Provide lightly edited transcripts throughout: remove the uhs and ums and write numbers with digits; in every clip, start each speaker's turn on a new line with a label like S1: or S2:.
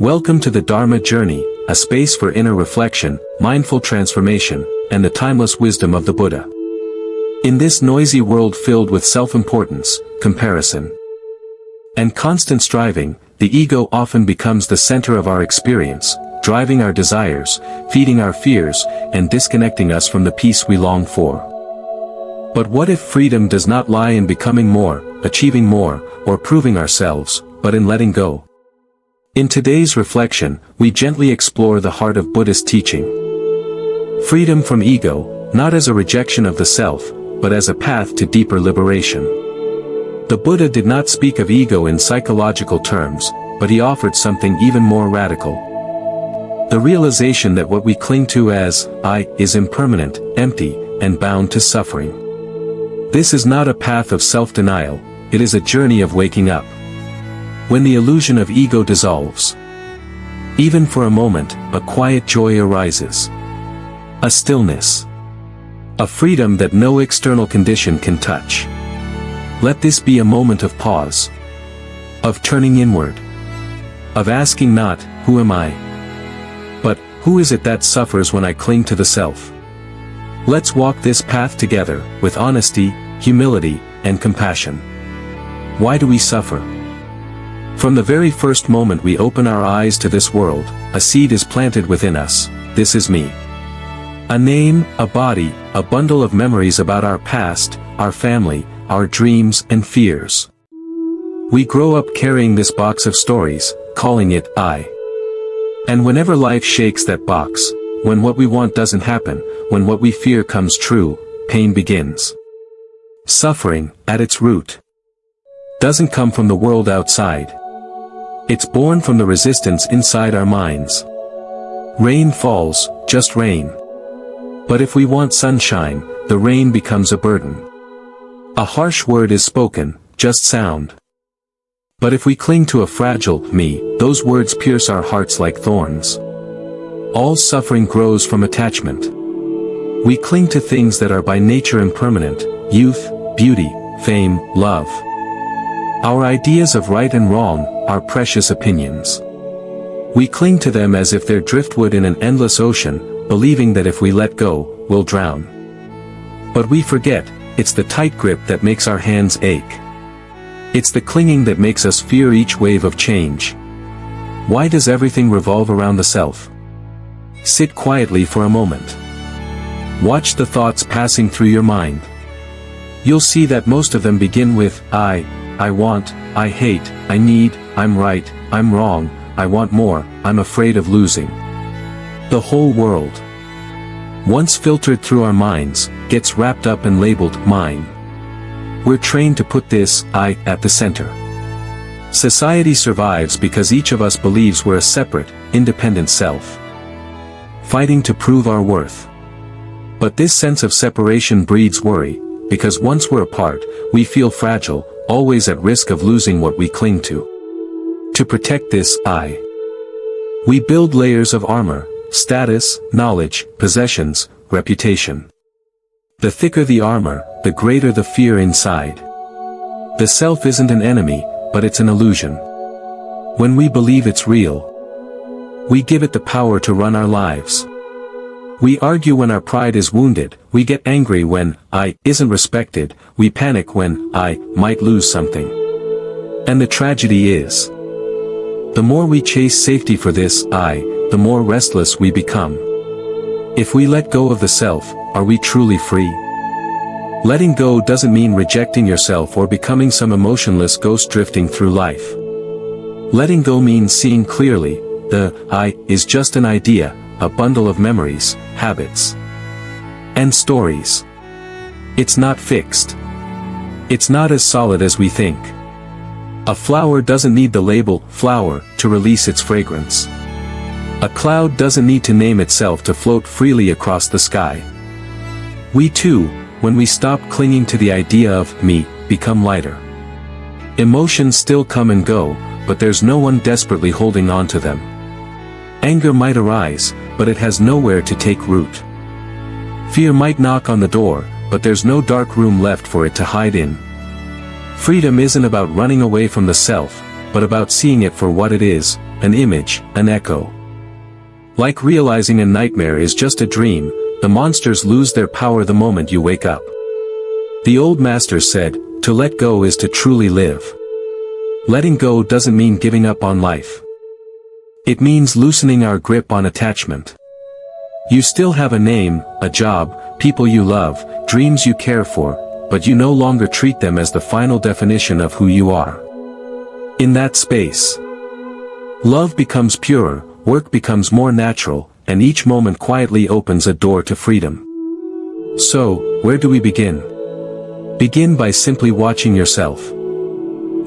S1: Welcome to the Dharma Journey, a space for inner reflection, mindful transformation, and the timeless wisdom of the Buddha. In this noisy world filled with self-importance, comparison, and constant striving, the ego often becomes the center of our experience, driving our desires, feeding our fears, and disconnecting us from the peace we long for. But what if freedom does not lie in becoming more, achieving more, or proving ourselves, but in letting go? In today's reflection, we gently explore the heart of Buddhist teaching. Freedom from ego, not as a rejection of the self, but as a path to deeper liberation. The Buddha did not speak of ego in psychological terms, but he offered something even more radical. The realization that what we cling to as I is impermanent, empty, and bound to suffering. This is not a path of self-denial, it is a journey of waking up. When the illusion of ego dissolves, even for a moment, a quiet joy arises. A stillness. A freedom that no external condition can touch. Let this be a moment of pause. Of turning inward. Of asking not, who am I? But, who is it that suffers when I cling to the self? Let's walk this path together, with honesty, humility, and compassion. Why do we suffer? From the very first moment we open our eyes to this world, a seed is planted within us. This is me. A name, a body, a bundle of memories about our past, our family, our dreams and fears. We grow up carrying this box of stories, calling it I. And whenever life shakes that box, when what we want doesn't happen, when what we fear comes true, pain begins. Suffering, at its root, doesn't come from the world outside. It's born from the resistance inside our minds. Rain falls, just rain. But if we want sunshine, the rain becomes a burden. A harsh word is spoken, just sound. But if we cling to a fragile me, those words pierce our hearts like thorns. All suffering grows from attachment. We cling to things that are by nature impermanent: youth, beauty, fame, love. Our ideas of right and wrong, our precious opinions. We cling to them as if they're driftwood in an endless ocean, believing that if we let go, we'll drown. But we forget, it's the tight grip that makes our hands ache. It's the clinging that makes us fear each wave of change. Why does everything revolve around the self? Sit quietly for a moment. Watch the thoughts passing through your mind. You'll see that most of them begin with I want, I hate, I need, I'm right, I'm wrong, I want more, I'm afraid of losing. The whole world, once filtered through our minds, gets wrapped up and labeled mine. We're trained to put this I at the center. Society survives because each of us believes we're a separate, independent self, fighting to prove our worth. But this sense of separation breeds worry, because once we're apart, we feel fragile, always at risk of losing what we cling to. To protect this I, we build layers of armor: status, knowledge, possessions, reputation. The thicker the armor, the greater the fear inside. The self isn't an enemy, but it's an illusion. When we believe it's real, we give it the power to run our lives. We argue when our pride is wounded, we get angry when I isn't respected, we panic when I might lose something. And the tragedy is, the more we chase safety for this I, the more restless we become. If we let go of the self, are we truly free? Letting go doesn't mean rejecting yourself or becoming some emotionless ghost drifting through life. Letting go means seeing clearly, the I is just an idea, a bundle of memories, habits, and stories. It's not fixed. It's not as solid as we think. A flower doesn't need the label flower to release its fragrance. A cloud doesn't need to name itself to float freely across the sky. We too, when we stop clinging to the idea of me, become lighter. Emotions still come and go, but there's no one desperately holding on to them. Anger might arise, but it has nowhere to take root. Fear might knock on the door, but there's no dark room left for it to hide in. Freedom isn't about running away from the self, but about seeing it for what it is, an image, an echo. Like realizing a nightmare is just a dream, the monsters lose their power the moment you wake up. The old master said, to let go is to truly live. Letting go doesn't mean giving up on life. It means loosening our grip on attachment. You still have a name, a job, people you love, dreams you care for, but you no longer treat them as the final definition of who you are. In that space, love becomes purer, work becomes more natural, and each moment quietly opens a door to freedom. So, where do we begin? Begin by simply watching yourself.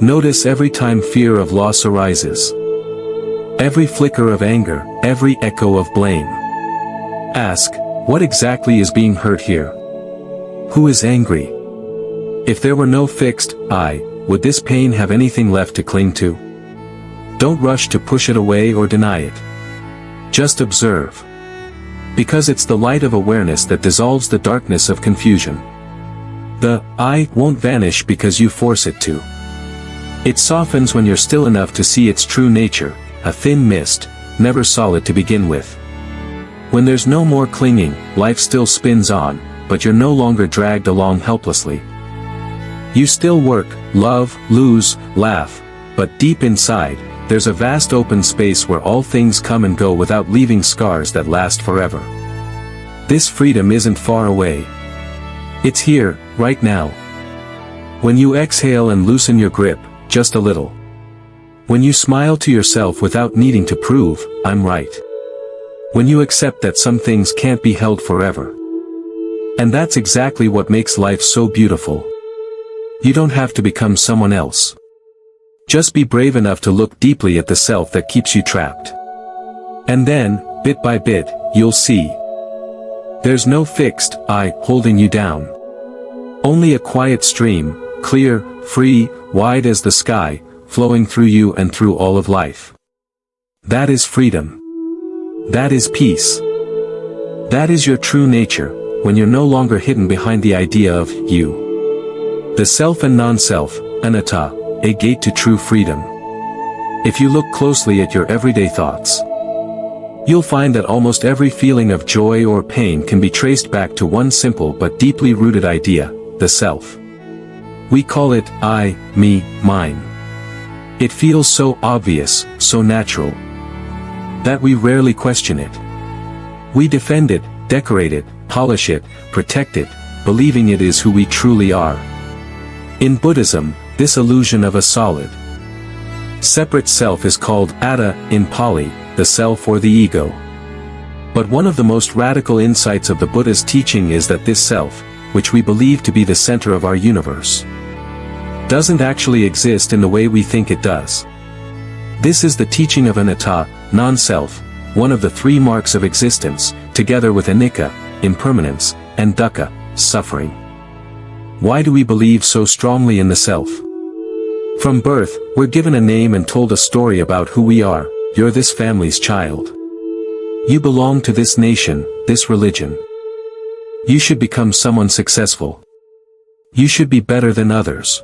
S1: Notice every time fear of loss arises. Every flicker of anger, every echo of blame. Ask, what exactly is being hurt here? Who is angry? If there were no fixed I, would this pain have anything left to cling to? Don't rush to push it away or deny it. Just observe. Because it's the light of awareness that dissolves the darkness of confusion. The I won't vanish because you force it to. It softens when you're still enough to see its true nature, a thin mist, never solid to begin with. When there's no more clinging, life still spins on, but you're no longer dragged along helplessly. You still work, love, lose, laugh, but deep inside, there's a vast open space where all things come and go without leaving scars that last forever. This freedom isn't far away. It's here, right now. When you exhale and loosen your grip, just a little. When you smile to yourself without needing to prove, I'm right. When you accept that some things can't be held forever. And that's exactly what makes life so beautiful. You don't have to become someone else. Just be brave enough to look deeply at the self that keeps you trapped. And then, bit by bit, you'll see. There's no fixed I holding you down. Only a quiet stream, clear, free, wide as the sky, flowing through you and through all of life. That is freedom. That is peace. That is your true nature, when you're no longer hidden behind the idea of you. The self and non-self, Anatta, a gate to true freedom. If you look closely at your everyday thoughts, you'll find that almost every feeling of joy or pain can be traced back to one simple but deeply rooted idea, the self. We call it I, me, mine. It feels so obvious, so natural, that we rarely question it. We defend it, decorate it, polish it, protect it, believing it is who we truly are. In Buddhism, this illusion of a solid, separate self is called Anatta in Pali, the self or the ego. But one of the most radical insights of the Buddha's teaching is that this self, which we believe to be the center of our universe, doesn't actually exist in the way we think it does. This is the teaching of Anatta, non-self, one of the three marks of existence, together with anicca, impermanence, and dukkha, suffering. Why do we believe so strongly in the self? From birth, we're given a name and told a story about who we are. You're this family's child. You belong to this nation, this religion. You should become someone successful. You should be better than others.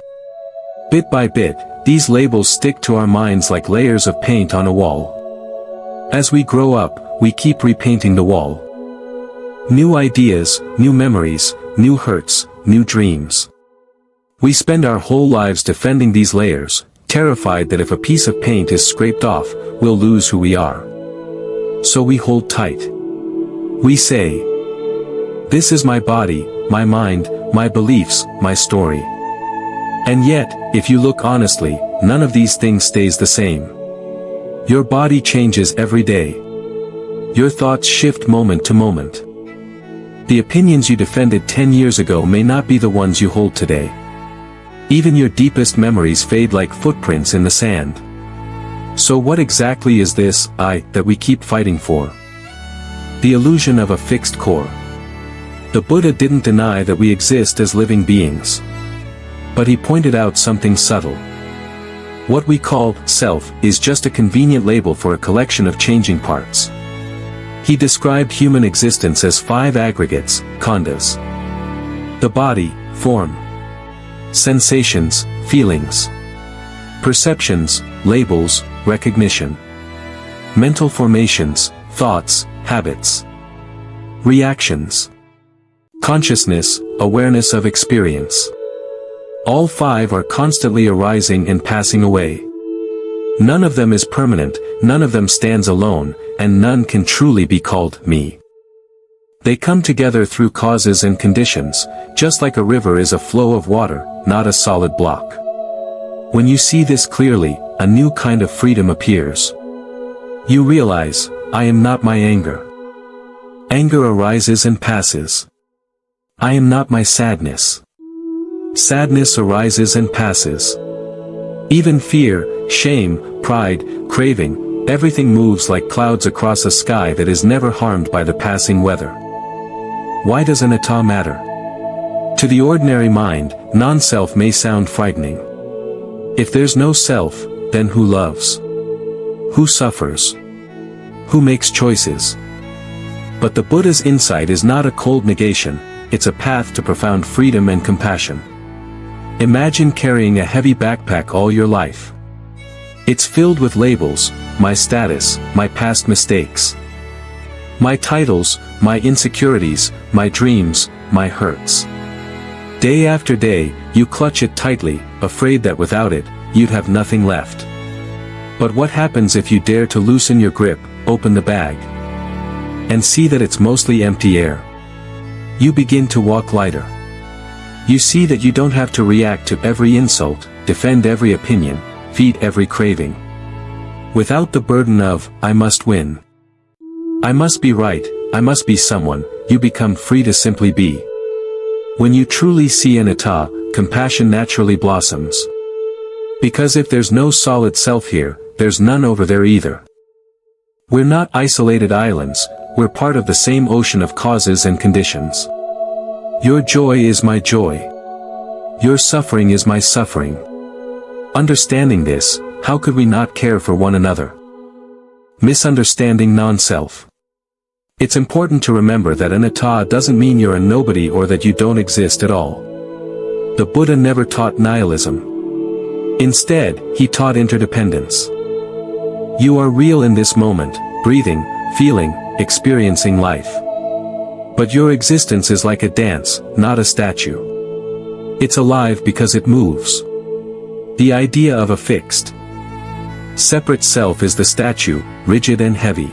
S1: Bit by bit, these labels stick to our minds like layers of paint on a wall. As we grow up, we keep repainting the wall. New ideas, new memories, new hurts, new dreams. We spend our whole lives defending these layers, terrified that if a piece of paint is scraped off, we'll lose who we are. So we hold tight. We say, this is my body, my mind, my beliefs, my story. And yet, if you look honestly, none of these things stays the same. Your body changes every day. Your thoughts shift moment to moment. The opinions you defended 10 years ago may not be the ones you hold today. Even your deepest memories fade like footprints in the sand. So what exactly is this I that we keep fighting for? The illusion of a fixed core. The Buddha didn't deny that we exist as living beings. But he pointed out something subtle. What we call self is just a convenient label for a collection of changing parts. He described human existence as 5 aggregates, khandhas. The body, form. Sensations, feelings. Perceptions, labels, recognition. mental formations, thoughts, habits, reactions, consciousness, awareness of experience. All five are constantly arising and passing away. None of them is permanent, none of them stands alone, and none can truly be called me. They come together through causes and conditions, just like a river is a flow of water, not a solid block. When you see this clearly, a new kind of freedom appears. You realize, I am not my anger. Anger arises and passes. I am not my sadness. Sadness arises and passes. Even fear, shame, pride, craving, everything moves like clouds across a sky that is never harmed by the passing weather. Why does anatta matter? To the ordinary mind, non-self may sound frightening. If there's no self, then who loves? Who suffers? Who makes choices? But the Buddha's insight is not a cold negation, it's a path to profound freedom and compassion. Imagine carrying a heavy backpack all your life. It's filled with labels, my status, my past mistakes, my titles, my insecurities, my dreams, my hurts. Day after day, you clutch it tightly, afraid that without it, you'd have nothing left. But what happens if you dare to loosen your grip, open the bag, and see that it's mostly empty air? You begin to walk lighter. You see that you don't have to react to every insult, defend every opinion, feed every craving. Without the burden of, I must win. I must be right, I must be someone, you become free to simply be. When you truly see anatta, compassion naturally blossoms. Because if there's no solid self here, there's none over there either. We're not isolated islands, we're part of the same ocean of causes and conditions. Your joy is my joy. Your suffering is my suffering. Understanding this, how could we not care for one another? Misunderstanding non-self. It's important to remember that anatta doesn't mean you're a nobody or that you don't exist at all. The Buddha never taught nihilism. Instead, he taught interdependence. You are real in this moment, breathing, feeling, experiencing life. But your existence is like a dance, not a statue. It's alive because it moves. The idea of a fixed, separate self is the statue, rigid and heavy.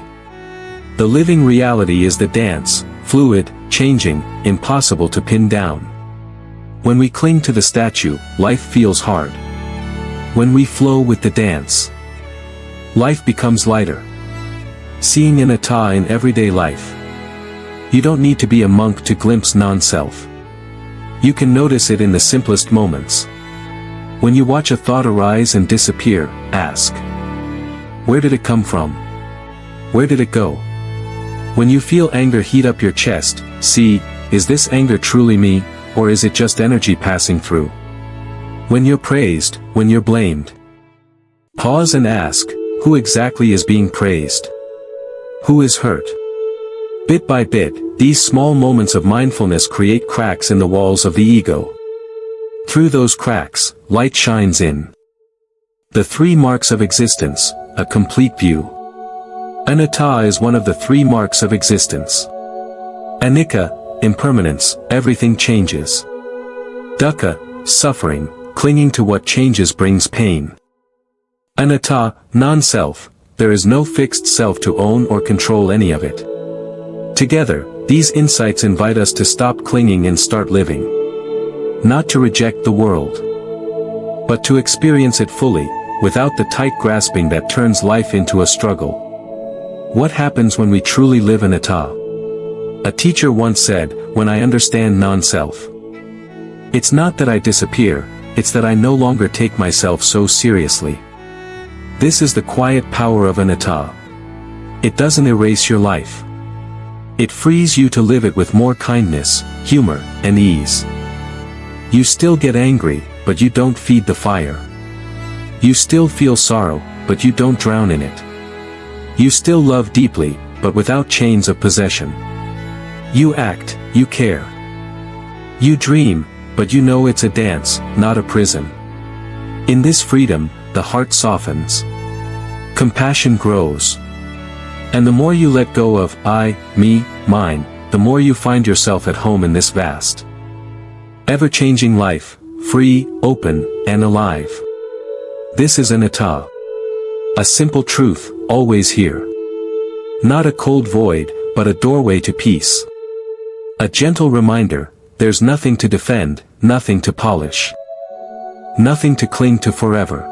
S1: The living reality is the dance, fluid, changing, impossible to pin down. When we cling to the statue, life feels hard. When we flow with the dance, life becomes lighter. Seeing anatta in everyday life. You don't need to be a monk to glimpse non-self. You can notice it in the simplest moments. When you watch a thought arise and disappear, ask, where did it come from? Where did it go? When you feel anger heat up your chest, see, is this anger truly me, or is it just energy passing through? When you're praised, when you're blamed, pause and ask, who exactly is being praised? Who is hurt? Bit by bit, these small moments of mindfulness create cracks in the walls of the ego. Through those cracks, light shines in. The three marks of existence, a complete view. Anatta is one of the three marks of existence. Anicca, impermanence, everything changes. Dukkha, suffering, clinging to what changes brings pain. Anatta, non-self, there is no fixed self to own or control any of it. Together, these insights invite us to stop clinging and start living. Not to reject the world, but to experience it fully, without the tight grasping that turns life into a struggle. What happens when we truly live anatta? A teacher once said, when I understand non-self, it's not that I disappear, it's that I no longer take myself so seriously. This is the quiet power of anatta. It doesn't erase your life. It frees you to live it with more kindness, humor, and ease. You still get angry, but you don't feed the fire. You still feel sorrow, but you don't drown in it. You still love deeply, but without chains of possession. You act, you care. You dream, but you know it's a dance, not a prison. In this freedom, the heart softens. Compassion grows. And the more you let go of I, me, mine, the more you find yourself at home in this vast, ever-changing life, free, open, and alive. This is Anatta. A simple truth, always here. Not a cold void, but a doorway to peace. A gentle reminder, there's nothing to defend, nothing to polish. Nothing to cling to forever.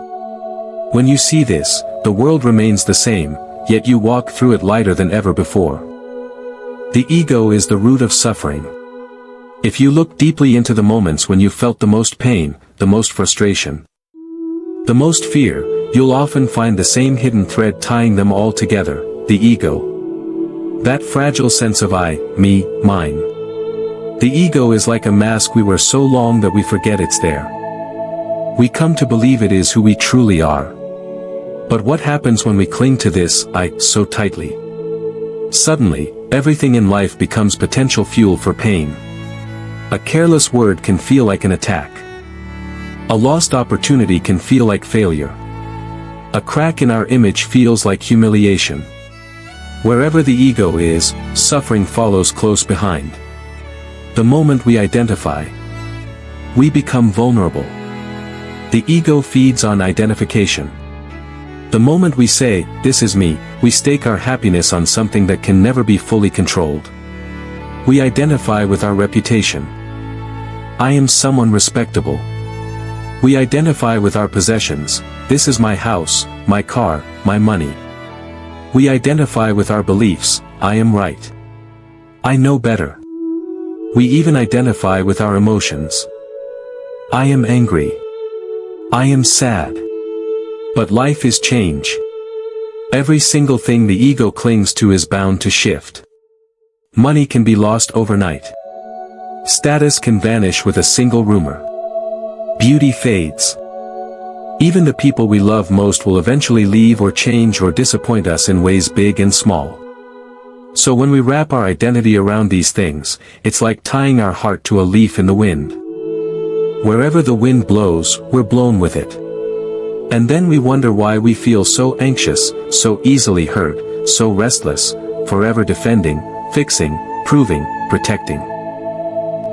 S1: When you see this, the world remains the same, yet you walk through it lighter than ever before. The ego is the root of suffering. If you look deeply into the moments when you felt the most pain, the most frustration, the most fear, you'll often find the same hidden thread tying them all together, the ego. That fragile sense of I, me, mine. The ego is like a mask we wear so long that we forget it's there. We come to believe it is who we truly are. But what happens when we cling to this I so tightly? Suddenly, everything in life becomes potential fuel for pain. A careless word can feel like an attack. A lost opportunity can feel like failure. A crack in our image feels like humiliation. Wherever the ego is, suffering follows close behind. The moment we identify, we become vulnerable. The ego feeds on identification. The moment we say, "This is me," we stake our happiness on something that can never be fully controlled. We identify with our reputation. I am someone respectable. We identify with our possessions. This is my house, my car, my money. We identify with our beliefs. I am right. I know better. We even identify with our emotions. I am angry. I am sad. But life is change. Every single thing the ego clings to is bound to shift. Money can be lost overnight. Status can vanish with a single rumor. Beauty fades. Even the people we love most will eventually leave or change or disappoint us in ways big and small. So when we wrap our identity around these things, it's like tying our heart to a leaf in the wind. Wherever the wind blows, we're blown with it. And then we wonder why we feel so anxious, so easily hurt, so restless, forever defending, fixing, proving, protecting.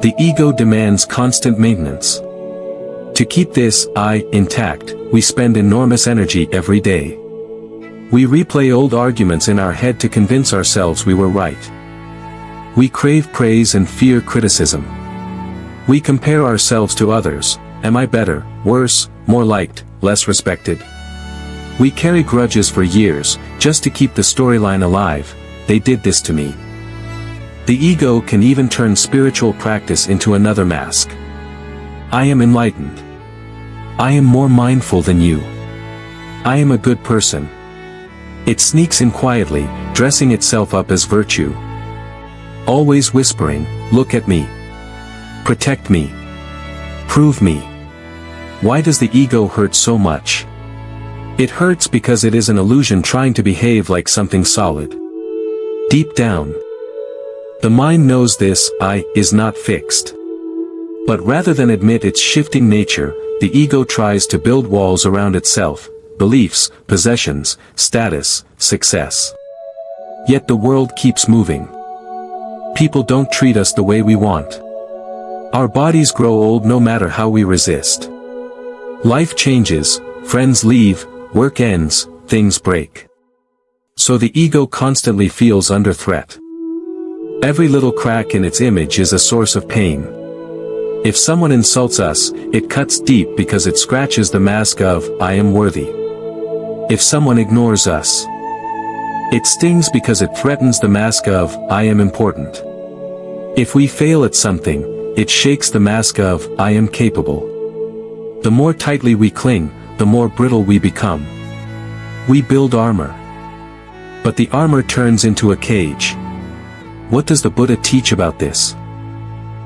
S1: The ego demands constant maintenance. To keep this I intact, we spend enormous energy every day. We replay old arguments in our head to convince ourselves we were right. We crave praise and fear criticism. We compare ourselves to others. Am I better, worse, more liked, less respected? We carry grudges for years, just to keep the storyline alive. They did this to me. The ego can even turn spiritual practice into another mask. I am enlightened. I am more mindful than you. I am a good person. It sneaks in quietly, dressing itself up as virtue. Always whispering, look at me. Protect me. Prove me. Why does the ego hurt so much? It hurts because it is an illusion trying to behave like something solid. Deep down, the mind knows this I is not fixed. But rather than admit its shifting nature, the ego tries to build walls around itself, beliefs, possessions, status, success. Yet the world keeps moving. People don't treat us the way we want. Our bodies grow old no matter how we resist. Life changes, friends leave, work ends, things break. So the ego constantly feels under threat. Every little crack in its image is a source of pain. If someone insults us, it cuts deep because it scratches the mask of, I am worthy. If someone ignores us, it stings because it threatens the mask of, I am important. If we fail at something, it shakes the mask of, I am capable. The more tightly we cling, the more brittle we become. We build armor. But the armor turns into a cage. What does the Buddha teach about this?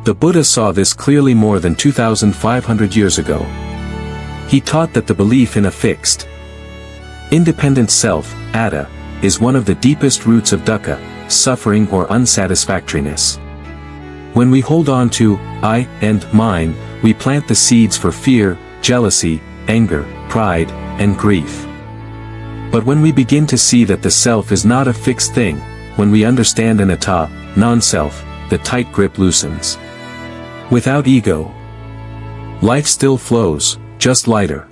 S1: The Buddha saw this clearly more than 2,500 years ago. He taught that the belief in a fixed, independent self, Atta, is one of the deepest roots of dukkha, suffering or unsatisfactoriness. When we hold on to I and mine, we plant the seeds for fear, jealousy, anger, pride, and grief. But when we begin to see that the self is not a fixed thing, when we understand Anatta, non-self, the tight grip loosens. Without ego, life still flows, just lighter.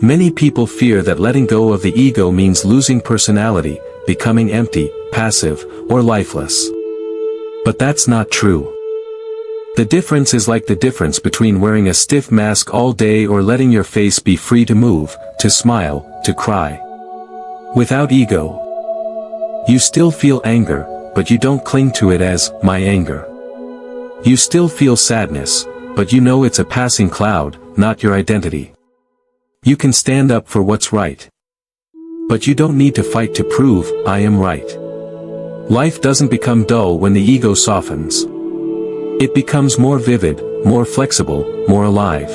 S1: Many people fear that letting go of the ego means losing personality, becoming empty, passive, or lifeless. But that's not true. The difference is like the difference between wearing a stiff mask all day or letting your face be free to move, to smile, to cry. Without ego, you still feel anger, but you don't cling to it as, my anger. You still feel sadness, but you know it's a passing cloud, not your identity. You can stand up for what's right. But you don't need to fight to prove, I am right. Life doesn't become dull when the ego softens. It becomes more vivid, more flexible, more alive.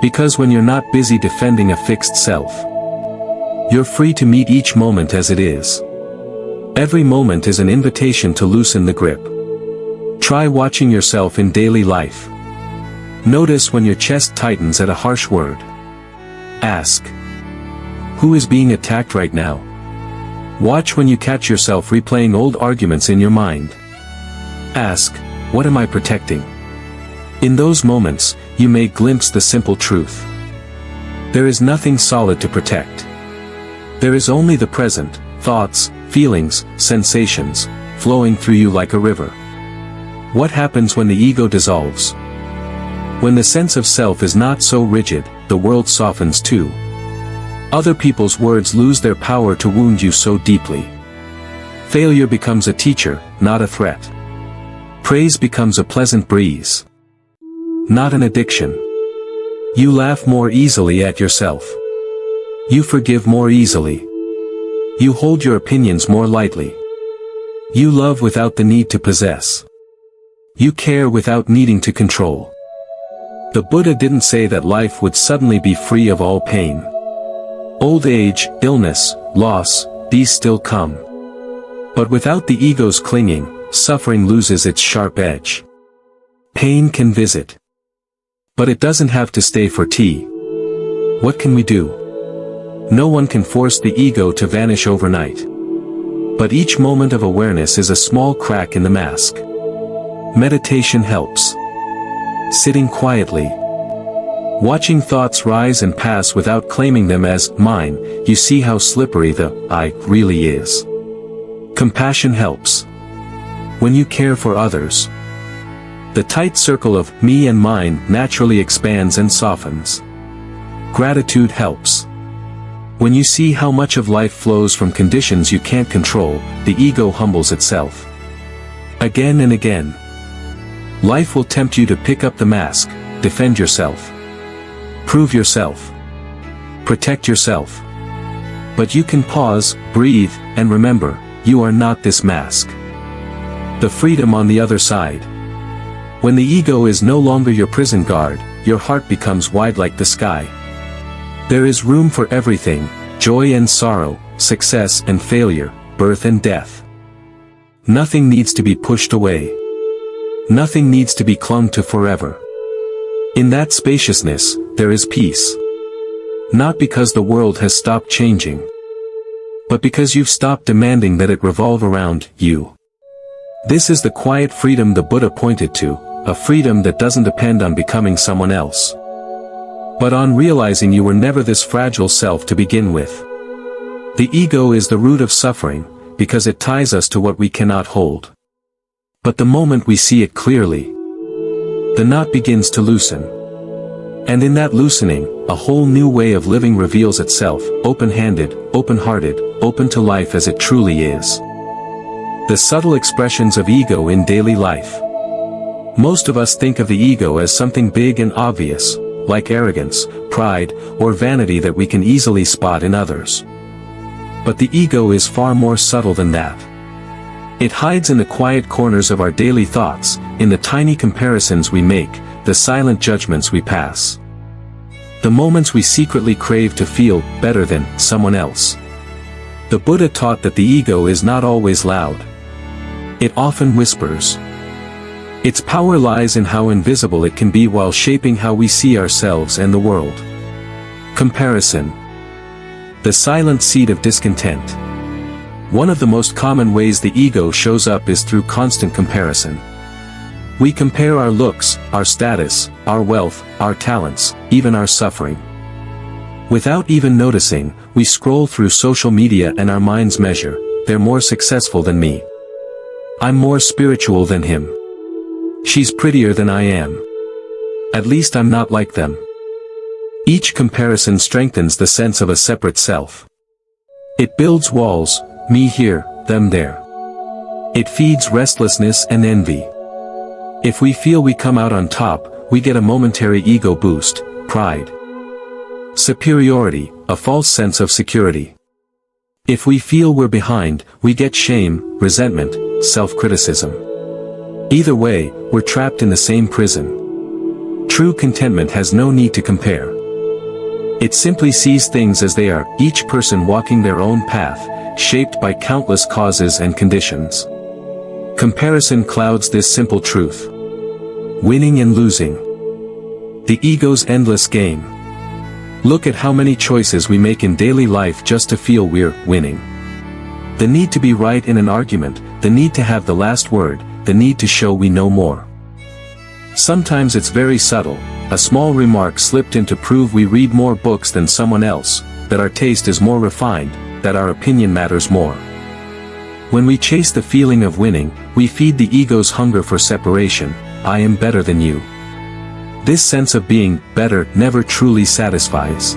S1: Because when you're not busy defending a fixed self, you're free to meet each moment as it is. Every moment is an invitation to loosen the grip. Try watching yourself in daily life. Notice when your chest tightens at a harsh word. Ask, who is being attacked right now? Watch when you catch yourself replaying old arguments in your mind. Ask, what am I protecting? In those moments, you may glimpse the simple truth. There is nothing solid to protect. There is only the present, thoughts, feelings, sensations, flowing through you like a river. What happens when the ego dissolves? When the sense of self is not so rigid, the world softens too. Other people's words lose their power to wound you so deeply. Failure becomes a teacher, not a threat. Praise becomes a pleasant breeze, not an addiction. You laugh more easily at yourself. You forgive more easily. You hold your opinions more lightly. You love without the need to possess. You care without needing to control. The Buddha didn't say that life would suddenly be free of all pain. Old age, illness, loss, these still come. But without the ego's clinging, suffering loses its sharp edge. Pain can visit. But it doesn't have to stay for tea. What can we do? No one can force the ego to vanish overnight. But each moment of awareness is a small crack in the mask. Meditation helps. Sitting quietly, watching thoughts rise and pass without claiming them as mine, you see how slippery the I really is. Compassion helps. When you care for others, the tight circle of me and mine naturally expands and softens. Gratitude helps. When you see how much of life flows from conditions you can't control, the ego humbles itself. Again and again, life will tempt you to pick up the mask, defend yourself, prove yourself, protect yourself. But you can pause, breathe, and remember, you are not this mask. The freedom on the other side. When the ego is no longer your prison guard, your heart becomes wide like the sky. There is room for everything, joy and sorrow, success and failure, birth and death. Nothing needs to be pushed away. Nothing needs to be clung to forever. In that spaciousness, there is peace. Not because the world has stopped changing, but because you've stopped demanding that it revolve around you. This is the quiet freedom the Buddha pointed to, a freedom that doesn't depend on becoming someone else, but on realizing you were never this fragile self to begin with. The ego is the root of suffering, because it ties us to what we cannot hold. But the moment we see it clearly, the knot begins to loosen. And in that loosening, a whole new way of living reveals itself, open-handed, open-hearted, open to life as it truly is. The subtle expressions of ego in daily life. Most of us think of the ego as something big and obvious, like arrogance, pride, or vanity that we can easily spot in others. But the ego is far more subtle than that. It hides in the quiet corners of our daily thoughts, in the tiny comparisons we make, the silent judgments we pass. The moments we secretly crave to feel better than someone else. The Buddha taught that the ego is not always loud. It often whispers. Its power lies in how invisible it can be while shaping how we see ourselves and the world. Comparison. The silent seed of discontent. One of the most common ways the ego shows up is through constant comparison. We compare our looks, our status, our wealth, our talents, even our suffering. Without even noticing, we scroll through social media and our minds measure, they're more successful than me. I'm more spiritual than him. She's prettier than I am. At least I'm not like them. Each comparison strengthens the sense of a separate self. It builds walls, me here, them there. It feeds restlessness and envy. If we feel we come out on top, we get a momentary ego boost, pride. Superiority, a false sense of security. If we feel we're behind, we get shame, resentment, self-criticism. Either way, we're trapped in the same prison. True contentment has no need to compare. It simply sees things as they are, each person walking their own path, shaped by countless causes and conditions. Comparison clouds this simple truth. Winning and losing. The ego's endless game. Look at how many choices we make in daily life just to feel we're winning. The need to be right in an argument, the need to have the last word, the need to show we know more. Sometimes it's very subtle, a small remark slipped in to prove we read more books than someone else, that our taste is more refined, that our opinion matters more. When we chase the feeling of winning, we feed the ego's hunger for separation. I am better than you. This sense of being better never truly satisfies.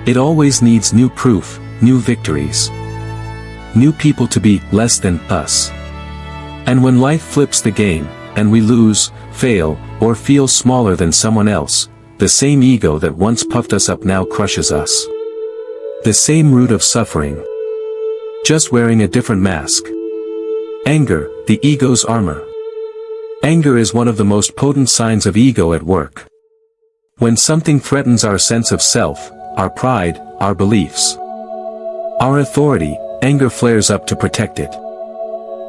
S1: It always needs new proof, new victories. New people to be less than us. And when life flips the game, and we lose, fail, or feel smaller than someone else, the same ego that once puffed us up now crushes us. The same root of suffering. Just wearing a different mask. Anger, the ego's armor. Anger is one of the most potent signs of ego at work. When something threatens our sense of self, our pride, our beliefs, our authority, anger flares up to protect it.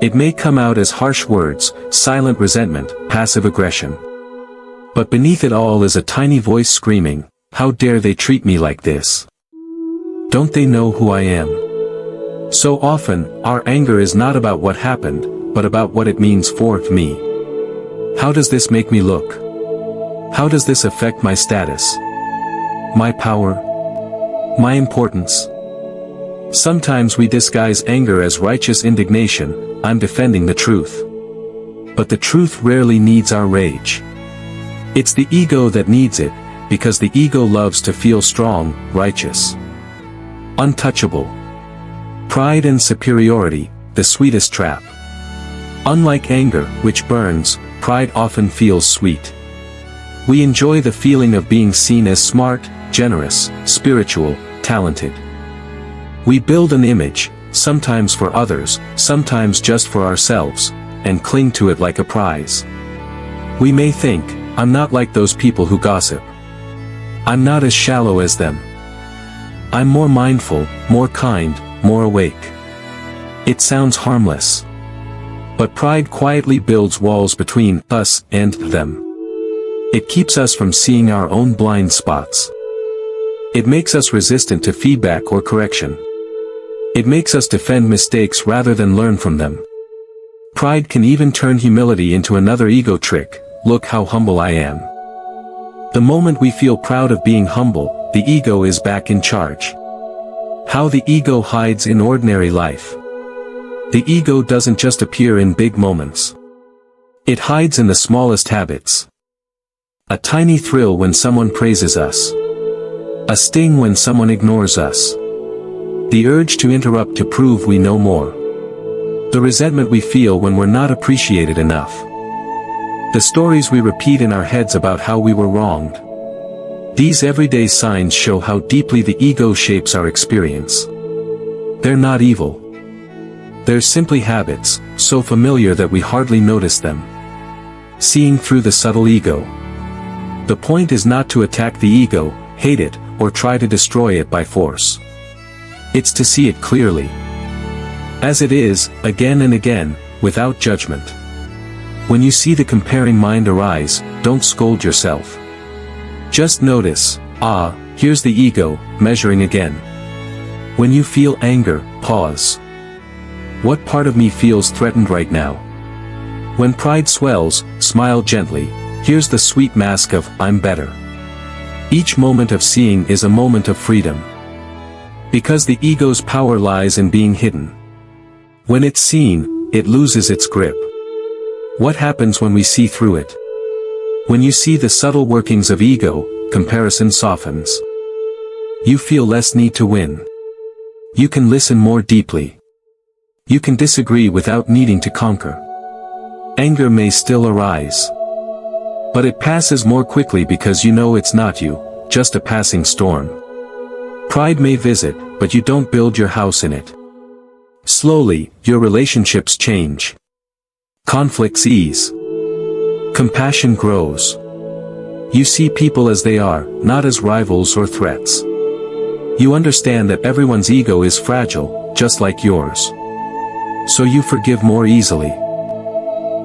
S1: It may come out as harsh words, silent resentment, passive aggression. But beneath it all is a tiny voice screaming, how dare they treat me like this? Don't they know who I am? So often, our anger is not about what happened, but about what it means for me. How does this make me look? How does this affect my status? My power? My importance? Sometimes we disguise anger as righteous indignation, I'm defending the truth. But the truth rarely needs our rage. It's the ego that needs it, because the ego loves to feel strong, righteous, untouchable. Pride and superiority, the sweetest trap. Unlike anger, which burns, pride often feels sweet. We enjoy the feeling of being seen as smart, generous, spiritual, talented. We build an image, sometimes for others, sometimes just for ourselves, and cling to it like a prize. We may think, I'm not like those people who gossip. I'm not as shallow as them. I'm more mindful, more kind, more awake. It sounds harmless. But pride quietly builds walls between us and them. It keeps us from seeing our own blind spots. It makes us resistant to feedback or correction. It makes us defend mistakes rather than learn from them. Pride can even turn humility into another ego trick, look how humble I am. The moment we feel proud of being humble, the ego is back in charge. How the ego hides in ordinary life. The ego doesn't just appear in big moments. It hides in the smallest habits. A tiny thrill when someone praises us. A sting when someone ignores us. The urge to interrupt to prove we know more. The resentment we feel when we're not appreciated enough. The stories we repeat in our heads about how we were wronged. These everyday signs show how deeply the ego shapes our experience. They're not evil. They're simply habits, so familiar that we hardly notice them. Seeing through the subtle ego. The point is not to attack the ego, hate it, or try to destroy it by force. It's to see it clearly. As it is, again and again, without judgment. When you see the comparing mind arise, don't scold yourself. Just notice, here's the ego, measuring again. When you feel anger, pause. What part of me feels threatened right now? When pride swells, smile gently. Here's the sweet mask of, I'm better. Each moment of seeing is a moment of freedom. Because the ego's power lies in being hidden. When it's seen, it loses its grip. What happens when we see through it? When you see the subtle workings of ego, comparison softens. You feel less need to win. You can listen more deeply. You can disagree without needing to conquer. Anger may still arise. But it passes more quickly because you know it's not you, just a passing storm. Pride may visit, but you don't build your house in it. Slowly, your relationships change. Conflicts ease. Compassion grows. You see people as they are, not as rivals or threats. You understand that everyone's ego is fragile, just like yours. So you forgive more easily.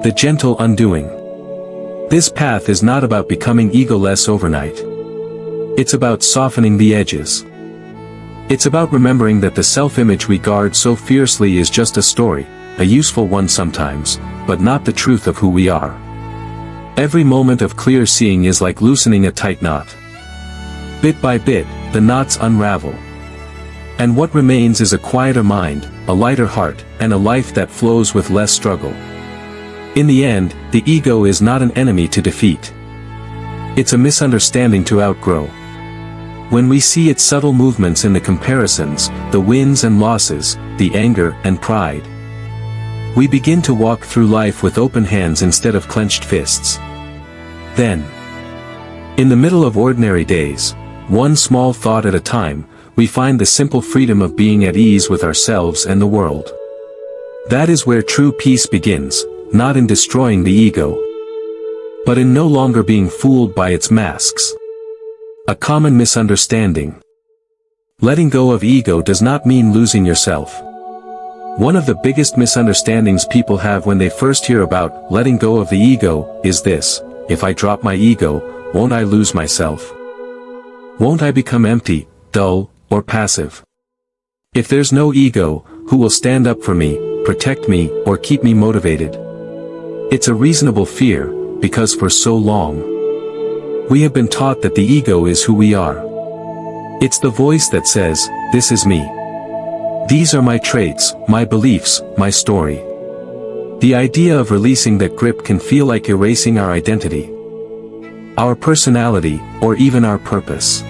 S1: The gentle undoing. This path is not about becoming egoless overnight. It's about softening the edges. It's about remembering that the self-image we guard so fiercely is just a story, a useful one sometimes, but not the truth of who we are. Every moment of clear seeing is like loosening a tight knot. Bit by bit, the knots unravel. And what remains is a quieter mind, a lighter heart, and a life that flows with less struggle. In the end, the ego is not an enemy to defeat. It's a misunderstanding to outgrow. When we see its subtle movements in the comparisons, the wins and losses, the anger and pride, we begin to walk through life with open hands instead of clenched fists. Then, in the middle of ordinary days, one small thought at a time, we find the simple freedom of being at ease with ourselves and the world. That is where true peace begins, not in destroying the ego, but in no longer being fooled by its masks. A common misunderstanding. Letting go of ego does not mean losing yourself. One of the biggest misunderstandings people have when they first hear about letting go of the ego is this: if I drop my ego, won't I lose myself? Won't I become empty, dull, or passive? If there's no ego, who will stand up for me, protect me, or keep me motivated? It's a reasonable fear, because for so long, we have been taught that the ego is who we are. It's the voice that says, this is me. These are my traits, my beliefs, my story. The idea of releasing that grip can feel like erasing our identity, our personality, or even our purpose.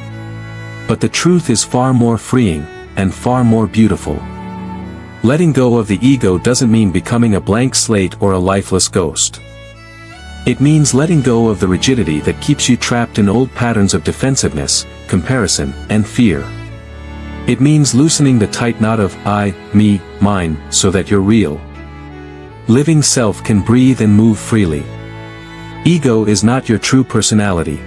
S1: But the truth is far more freeing, and far more beautiful. Letting go of the ego doesn't mean becoming a blank slate or a lifeless ghost. It means letting go of the rigidity that keeps you trapped in old patterns of defensiveness, comparison, and fear. It means loosening the tight knot of I, me, mine, so that you're real. Living self can breathe and move freely. Ego is not your true personality.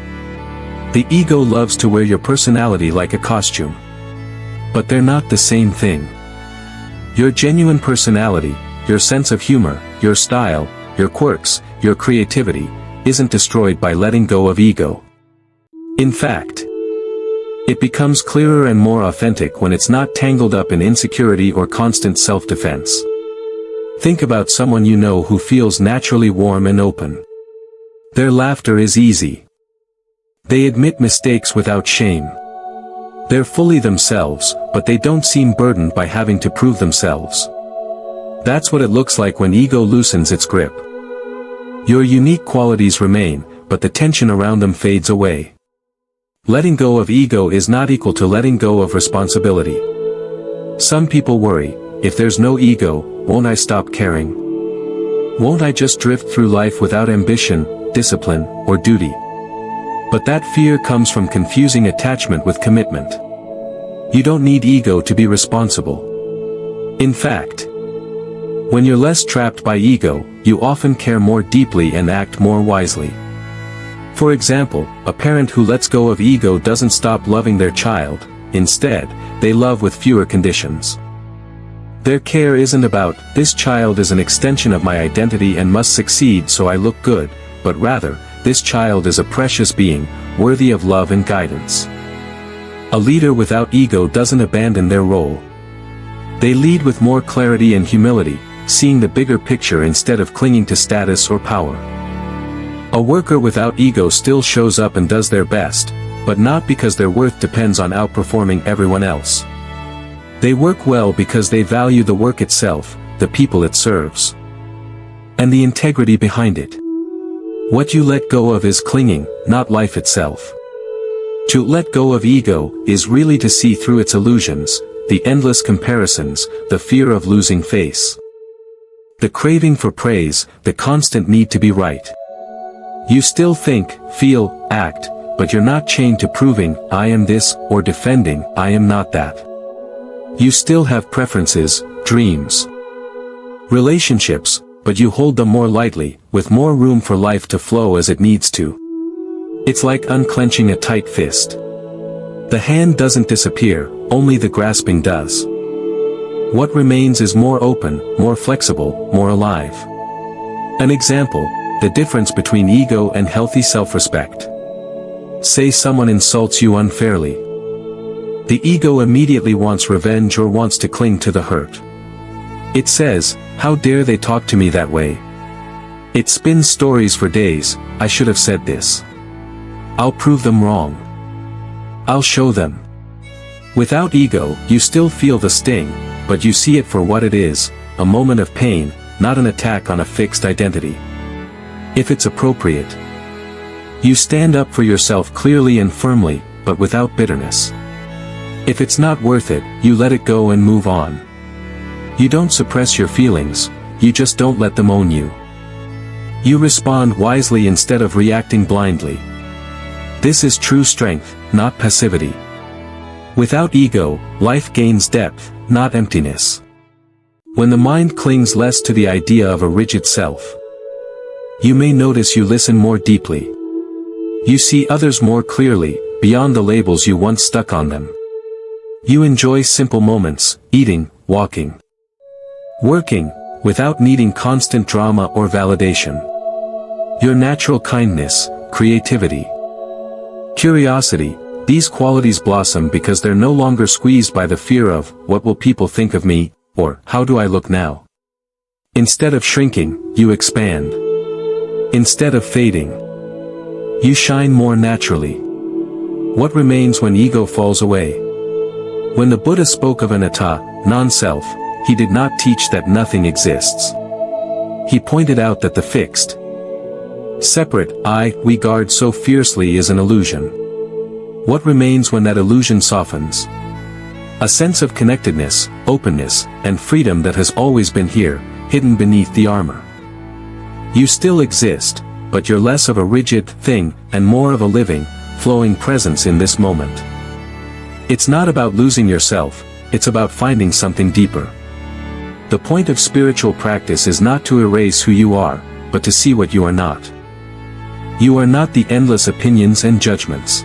S1: The ego loves to wear your personality like a costume. But they're not the same thing. Your genuine personality, your sense of humor, your style, your quirks, your creativity, isn't destroyed by letting go of ego. In fact, it becomes clearer and more authentic when it's not tangled up in insecurity or constant self-defense. Think about someone you know who feels naturally warm and open. Their laughter is easy. They admit mistakes without shame. They're fully themselves, but they don't seem burdened by having to prove themselves. That's what it looks like when ego loosens its grip. Your unique qualities remain, but the tension around them fades away. Letting go of ego is not equal to letting go of responsibility. Some people worry, if there's no ego, won't I stop caring? Won't I just drift through life without ambition, discipline, or duty? But that fear comes from confusing attachment with commitment. You don't need ego to be responsible. In fact, when you're less trapped by ego, you often care more deeply and act more wisely. For example, a parent who lets go of ego doesn't stop loving their child. Instead, they love with fewer conditions. Their care isn't about, this child is an extension of my identity and must succeed so I look good, but rather, this child is a precious being, worthy of love and guidance. A leader without ego doesn't abandon their role. They lead with more clarity and humility, seeing the bigger picture instead of clinging to status or power. A worker without ego still shows up and does their best, but not because their worth depends on outperforming everyone else. They work well because they value the work itself, the people it serves, and the integrity behind it. What you let go of is clinging, not life itself. To let go of ego is really to see through its illusions, the endless comparisons, the fear of losing face, the craving for praise, the constant need to be right. You still think, feel, act, but you're not chained to proving, I am this, or defending, I am not that. You still have preferences, dreams, relationships, but you hold them more lightly, with more room for life to flow as it needs to. It's like unclenching a tight fist. The hand doesn't disappear, only the grasping does. What remains is more open, more flexible, more alive. An example, the difference between ego and healthy self-respect. Say someone insults you unfairly. The ego immediately wants revenge or wants to cling to the hurt. It says, how dare they talk to me that way? It spins stories for days, I should have said this. I'll prove them wrong. I'll show them. Without ego, you still feel the sting, but you see it for what it is, a moment of pain, not an attack on a fixed identity. If it's appropriate, you stand up for yourself clearly and firmly, but without bitterness. If it's not worth it, you let it go and move on. You don't suppress your feelings, you just don't let them own you. You respond wisely instead of reacting blindly. This is true strength, not passivity. Without ego, life gains depth, not emptiness. When the mind clings less to the idea of a rigid self, you may notice you listen more deeply. You see others more clearly, beyond the labels you once stuck on them. You enjoy simple moments, eating, walking, working, without needing constant drama or validation. Your natural kindness, creativity, curiosity, these qualities blossom because they're no longer squeezed by the fear of, what will people think of me, or, how do I look now? Instead of shrinking, you expand. Instead of fading, you shine more naturally. What remains when ego falls away? When the Buddha spoke of anatta, non-self, he did not teach that nothing exists. He pointed out that the fixed, separate I we guard so fiercely is an illusion. What remains when that illusion softens? A sense of connectedness, openness, and freedom that has always been here, hidden beneath the armor. You still exist, but you're less of a rigid thing, and more of a living, flowing presence in this moment. It's not about losing yourself, it's about finding something deeper. The point of spiritual practice is not to erase who you are, but to see what you are not. You are not the endless opinions and judgments.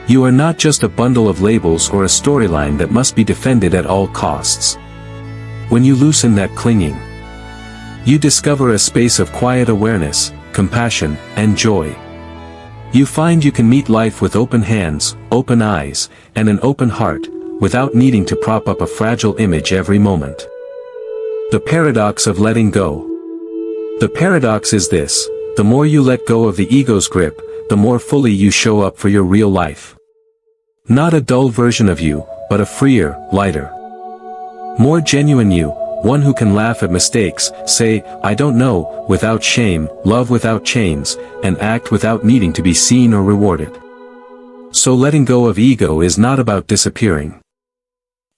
S1: You are not just a bundle of labels or a storyline that must be defended at all costs. When you loosen that clinging, you discover a space of quiet awareness, compassion, and joy. You find you can meet life with open hands, open eyes, and an open heart, without needing to prop up a fragile image every moment. The paradox of letting go. The paradox is this: the more you let go of the ego's grip, the more fully you show up for your real life. Not a dull version of you, but a freer, lighter, more genuine you, one who can laugh at mistakes, say, I don't know, without shame, love without chains, and act without needing to be seen or rewarded. So letting go of ego is not about disappearing.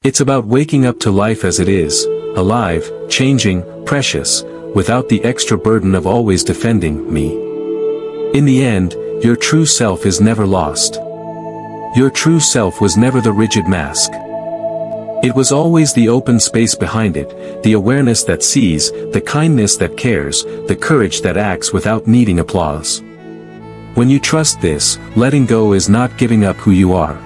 S1: It's about waking up to life as it is, alive, changing, precious, without the extra burden of always defending me. In the end, your true self is never lost. Your true self was never the rigid mask. It was always the open space behind it, the awareness that sees, the kindness that cares, the courage that acts without needing applause. When you trust this, letting go is not giving up who you are.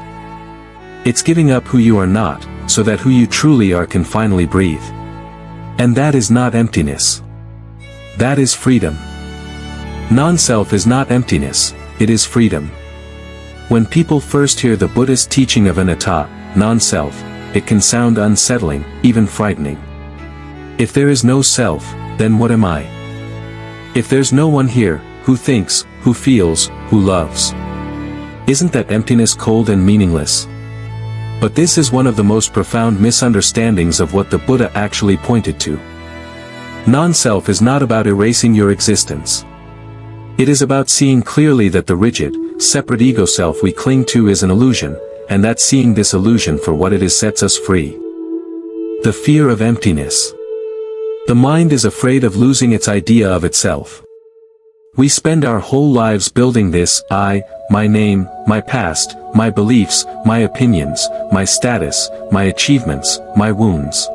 S1: It's giving up who you are not, so that who you truly are can finally breathe. And that is not emptiness. That is freedom. Non-self is not emptiness, it is freedom. When people first hear the Buddhist teaching of anatta, non-self, it can sound unsettling, even frightening. If there is no self, then what am I? If there's no one here, who thinks, who feels, who loves? Isn't that emptiness cold and meaningless? But this is one of the most profound misunderstandings of what the Buddha actually pointed to. Non-self is not about erasing your existence. It is about seeing clearly that the rigid, separate ego self we cling to is an illusion, and that seeing this illusion for what it is sets us free. The fear of emptiness. The mind is afraid of losing its idea of itself. We spend our whole lives building this I, my name, my past, my beliefs, my opinions, my status, my achievements, my wounds.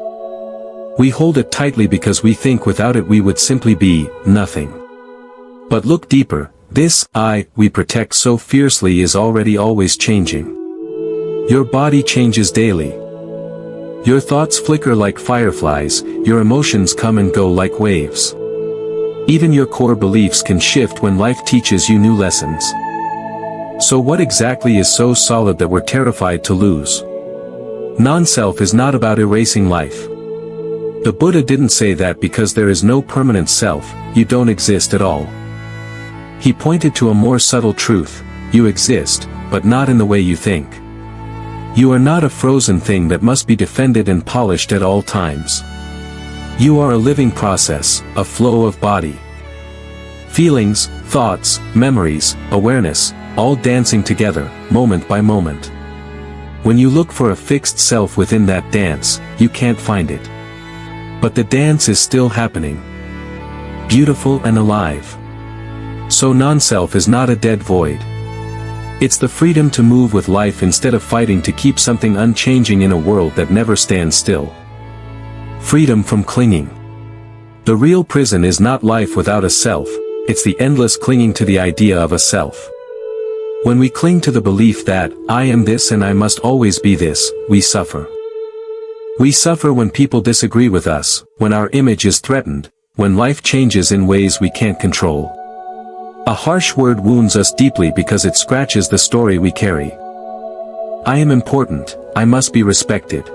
S1: We hold it tightly because we think without it we would simply be nothing. But look deeper, this I we protect so fiercely is already always changing. Your body changes daily. Your thoughts flicker like fireflies, your emotions come and go like waves. Even your core beliefs can shift when life teaches you new lessons. So what exactly is so solid that we're terrified to lose? Non-self is not about erasing life. The Buddha didn't say that because there is no permanent self, you don't exist at all. He pointed to a more subtle truth: you exist, but not in the way you think. You are not a frozen thing that must be defended and polished at all times. You are a living process, a flow of body. Feelings, thoughts, memories, awareness, all dancing together, moment by moment. When you look for a fixed self within that dance, you can't find it. But the dance is still happening. Beautiful and alive. So non-self is not a dead void. It's the freedom to move with life instead of fighting to keep something unchanging in a world that never stands still. Freedom from clinging. The real prison is not life without a self, it's the endless clinging to the idea of a self. When we cling to the belief that, I am this and I must always be this, we suffer. We suffer when people disagree with us, when our image is threatened, when life changes in ways we can't control. A harsh word wounds us deeply because it scratches the story we carry. I am important, I must be respected.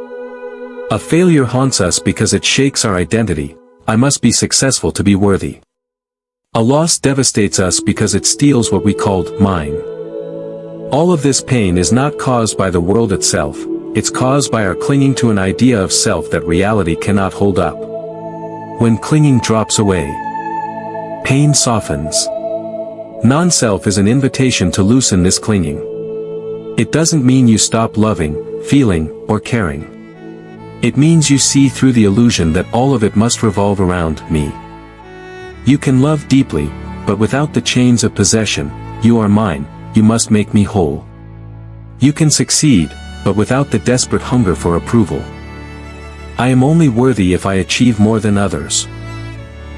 S1: A failure haunts us because it shakes our identity, I must be successful to be worthy. A loss devastates us because it steals what we called mine. All of this pain is not caused by the world itself, it's caused by our clinging to an idea of self that reality cannot hold up. When clinging drops away, pain softens. Non-self is an invitation to loosen this clinging. It doesn't mean you stop loving, feeling, or caring. It means you see through the illusion that all of it must revolve around me. You can love deeply, but without the chains of possession, you are mine, you must make me whole. You can succeed, but without the desperate hunger for approval. I am only worthy if I achieve more than others.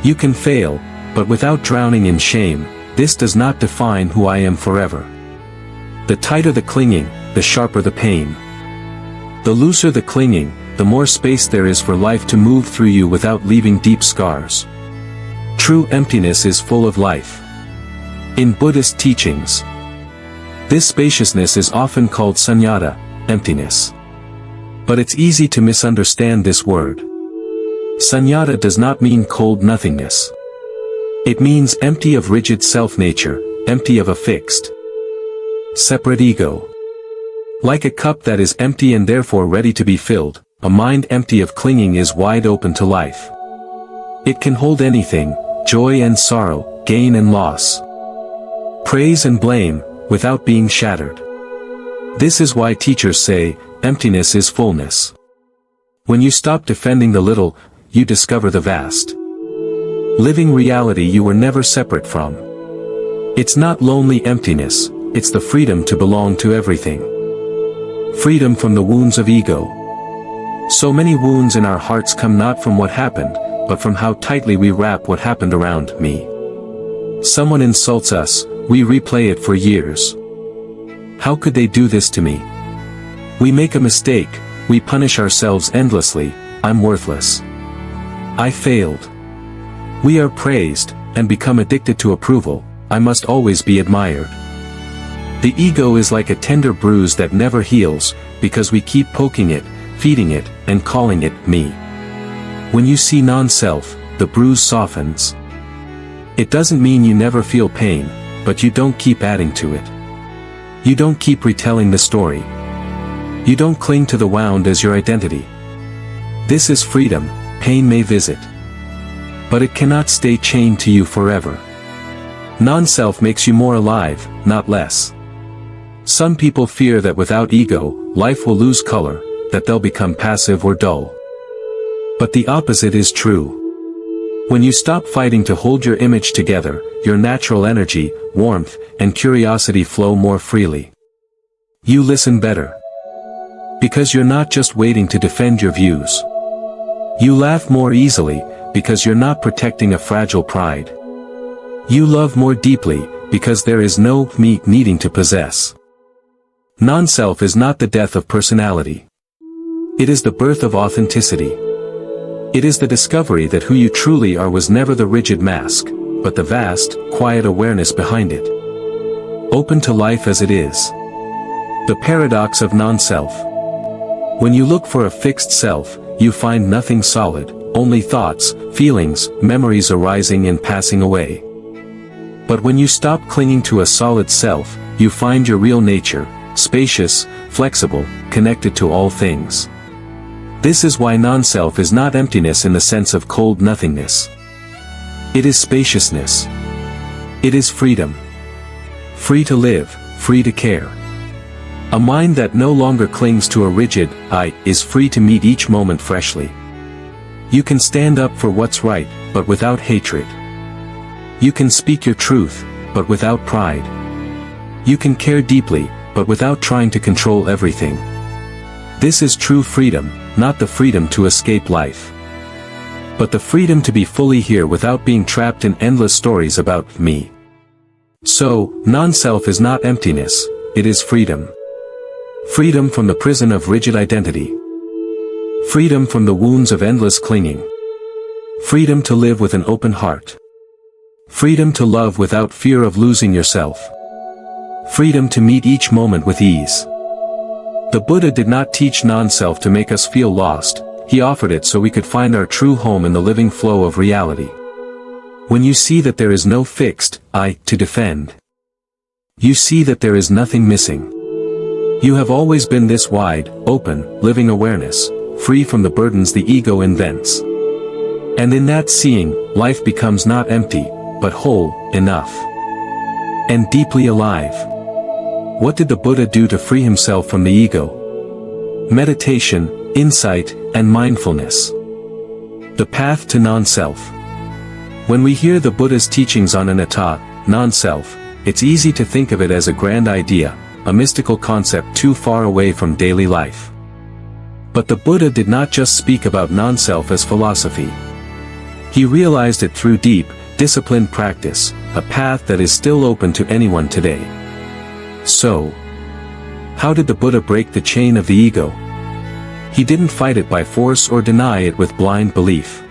S1: You can fail, but without drowning in shame, this does not define who I am forever. The tighter the clinging, the sharper the pain. The looser the clinging, the more space there is for life to move through you without leaving deep scars. True emptiness is full of life. In Buddhist teachings, this spaciousness is often called sunyata, emptiness. But it's easy to misunderstand this word. Sunyata does not mean cold nothingness. It means empty of rigid self-nature, empty of a fixed, separate ego. Like a cup that is empty and therefore ready to be filled, a mind empty of clinging is wide open to life. It can hold anything, joy and sorrow, gain and loss, praise and blame, without being shattered. This is why teachers say, emptiness is fullness. When you stop defending the little, you discover the vast. Living reality you were never separate from. It's not lonely emptiness, it's the freedom to belong to everything. Freedom from the wounds of ego. So many wounds in our hearts come not from what happened, but from how tightly we wrap what happened around me. Someone insults us, we replay it for years. How could they do this to me? We make a mistake, we punish ourselves endlessly, I'm worthless. I failed. We are praised, and become addicted to approval, I must always be admired. The ego is like a tender bruise that never heals, because we keep poking it, feeding it, and calling it me. When you see non-self, the bruise softens. It doesn't mean you never feel pain, but you don't keep adding to it. You don't keep retelling the story. You don't cling to the wound as your identity. This is freedom. Pain may visit, but it cannot stay chained to you forever. Non-self makes you more alive, not less. Some people fear that without ego, life will lose color, that they'll become passive or dull. But the opposite is true. When you stop fighting to hold your image together, your natural energy, warmth, and curiosity flow more freely. You listen better. Because you're not just waiting to defend your views. You laugh more easily, because you're not protecting a fragile pride. You love more deeply, because there is no me needing to possess. Non-self is not the death of personality. It is the birth of authenticity. It is the discovery that who you truly are was never the rigid mask, but the vast, quiet awareness behind it. Open to life as it is. The paradox of non-self. When you look for a fixed self, you find nothing solid, only thoughts, feelings, memories arising and passing away. But when you stop clinging to a solid self, you find your real nature, spacious, flexible, connected to all things. This is why non-self is not emptiness in the sense of cold nothingness. It is spaciousness. It is freedom. Free to live, free to care. A mind that no longer clings to a rigid I is free to meet each moment freshly. You can stand up for what's right, but without hatred. You can speak your truth, but without pride. You can care deeply, but without trying to control everything. This is true freedom, not the freedom to escape life, but the freedom to be fully here without being trapped in endless stories about me. So, non-self is not emptiness, it is freedom. Freedom from the prison of rigid identity. Freedom from the wounds of endless clinging. Freedom to live with an open heart. Freedom to love without fear of losing yourself. Freedom to meet each moment with ease. The Buddha did not teach non-self to make us feel lost, he offered it so we could find our true home in the living flow of reality. When you see that there is no fixed I to defend, you see that there is nothing missing. You have always been this wide, open, living awareness, free from the burdens the ego invents. And in that seeing, life becomes not empty, but whole, enough, and deeply alive. What did the Buddha do to free himself from the ego? Meditation, insight, and mindfulness. The path to non-self. When we hear the Buddha's teachings on Anatta, non-self, it's easy to think of it as a grand idea, a mystical concept too far away from daily life. But the Buddha did not just speak about non-self as philosophy. He realized it through deep, disciplined practice, a path that is still open to anyone today. So, how did the Buddha break the chain of the ego? He didn't fight it by force or deny it with blind belief.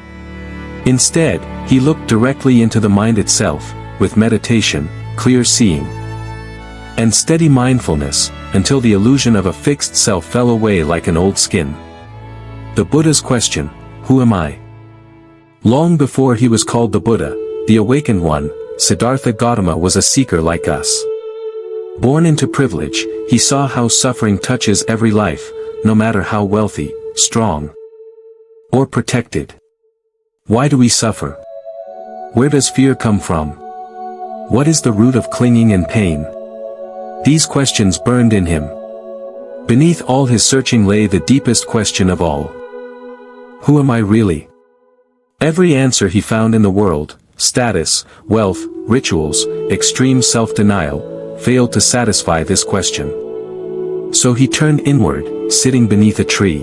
S1: Instead, he looked directly into the mind itself, with meditation, clear seeing, and steady mindfulness, until the illusion of a fixed self fell away like an old skin. The Buddha's question, who am I? Long before he was called the Buddha, the awakened one, Siddhartha Gautama was a seeker like us. Born into privilege, he saw how suffering touches every life, no matter how wealthy, strong, or protected. Why do we suffer? Where does fear come from? What is the root of clinging and pain? These questions burned in him. Beneath all his searching lay the deepest question of all. Who am I really? Every answer he found in the world, status, wealth, rituals, extreme self-denial, failed to satisfy this question. So he turned inward, sitting beneath a tree,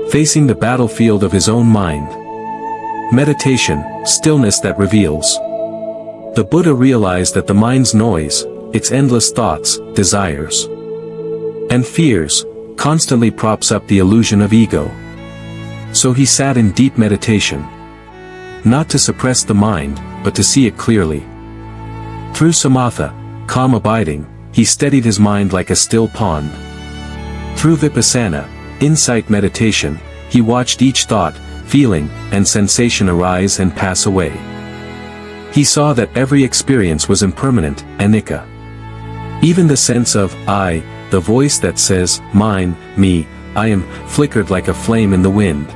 S1: facing the battlefield of his own mind. Meditation, stillness that reveals. The Buddha realized that the mind's noise, its endless thoughts, desires, and fears, constantly props up the illusion of ego. So he sat in deep meditation. Not to suppress the mind, but to see it clearly. Through samatha, calm abiding, he steadied his mind like a still pond. Through vipassana, insight meditation, he watched each thought, feeling, and sensation arise and pass away. He saw that every experience was impermanent, anicca. Even the sense of I, the voice that says, mine, me, I am, flickered like a flame in the wind.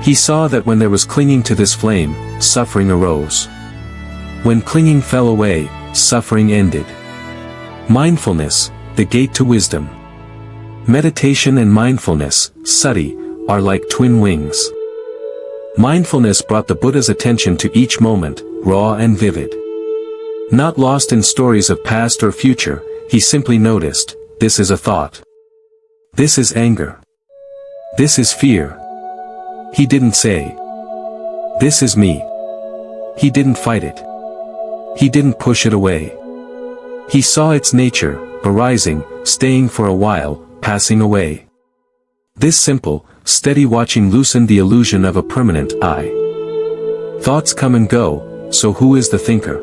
S1: He saw that when there was clinging to this flame, suffering arose. When clinging fell away, suffering ended. Mindfulness, the gate to wisdom. Meditation and mindfulness, sati, are like twin wings. Mindfulness brought the Buddha's attention to each moment, raw and vivid. Not lost in stories of past or future, he simply noticed, this is a thought. This is anger. This is fear. He didn't say, this is me. He didn't fight it. He didn't push it away. He saw its nature, arising, staying for a while, passing away. This simple, steady watching loosened the illusion of a permanent I. Thoughts come and go, so who is the thinker?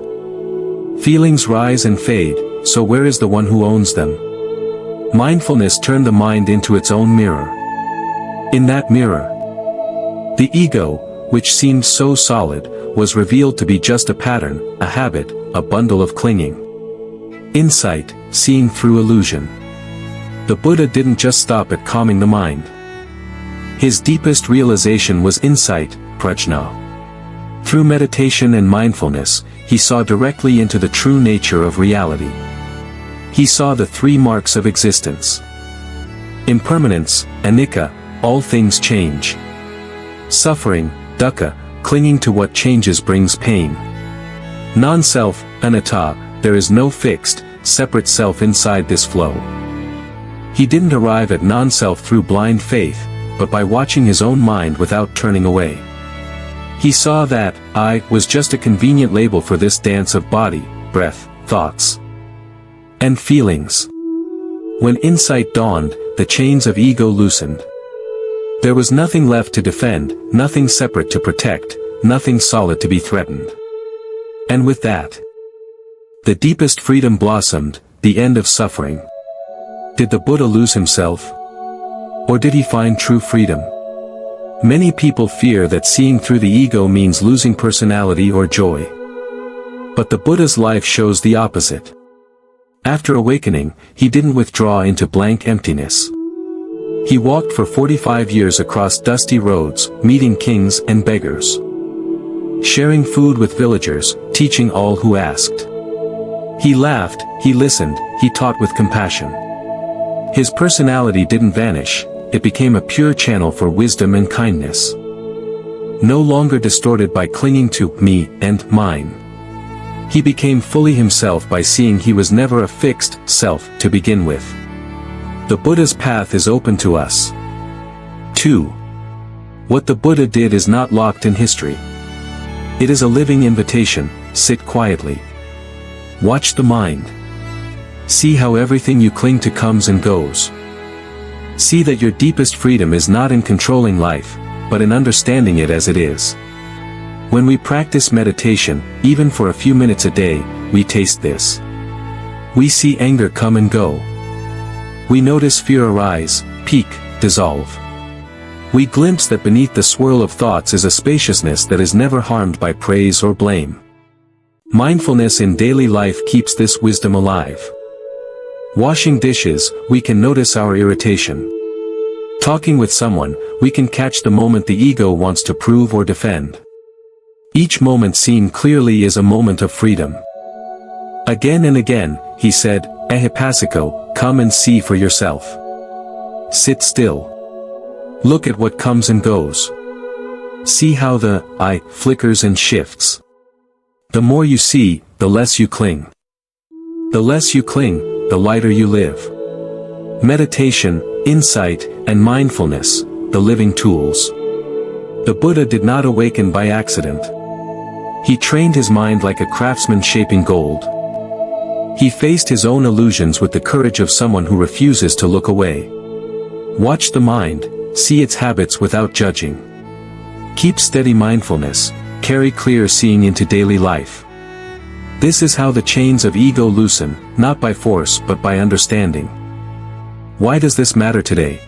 S1: Feelings rise and fade, so where is the one who owns them? Mindfulness turned the mind into its own mirror. In that mirror, the ego, which seemed so solid, was revealed to be just a pattern, a habit, a bundle of clinging. Insight, seeing through illusion. The Buddha didn't just stop at calming the mind. His deepest realization was insight, prajna. Through meditation and mindfulness, he saw directly into the true nature of reality. He saw the three marks of existence. Impermanence, anicca, all things change. Suffering, dukkha, clinging to what changes brings pain. Non-self, anatta, there is no fixed, separate self inside this flow. He didn't arrive at non-self through blind faith, but by watching his own mind without turning away. He saw that I was just a convenient label for this dance of body, breath, thoughts, and feelings. When insight dawned, the chains of ego loosened. There was nothing left to defend, nothing separate to protect, nothing solid to be threatened. And with that, the deepest freedom blossomed, the end of suffering. Did the Buddha lose himself? Or did he find true freedom? Many people fear that seeing through the ego means losing personality or joy. But the Buddha's life shows the opposite. After awakening, he didn't withdraw into blank emptiness. He walked for 45 years across dusty roads, meeting kings and beggars, sharing food with villagers, teaching all who asked. He laughed, he listened, he taught with compassion. His personality didn't vanish, it became a pure channel for wisdom and kindness. No longer distorted by clinging to me and mine. He became fully himself by seeing he was never a fixed self to begin with. The Buddha's path is open to us. 2. What the Buddha did is not locked in history. It is a living invitation. Sit quietly. Watch the mind. See how everything you cling to comes and goes. See that your deepest freedom is not in controlling life, but in understanding it as it is. When we practice meditation, even for a few minutes a day, we taste this. We see anger come and go. We notice fear arise, peak, dissolve. We glimpse that beneath the swirl of thoughts is a spaciousness that is never harmed by praise or blame. Mindfulness in daily life keeps this wisdom alive. Washing dishes, we can notice our irritation. Talking with someone, we can catch the moment the ego wants to prove or defend. Each moment seen clearly is a moment of freedom. Again and again, he said, Ehipasiko, come and see for yourself. Sit still. Look at what comes and goes. See how the I flickers and shifts. The more you see, the less you cling. The less you cling, the lighter you live. Meditation, insight, and mindfulness, the living tools. The Buddha did not awaken by accident. He trained his mind like a craftsman shaping gold. He faced his own illusions with the courage of someone who refuses to look away. Watch the mind, see its habits without judging. Keep steady mindfulness, carry clear seeing into daily life. This is how the chains of ego loosen, not by force but by understanding. Why does this matter today?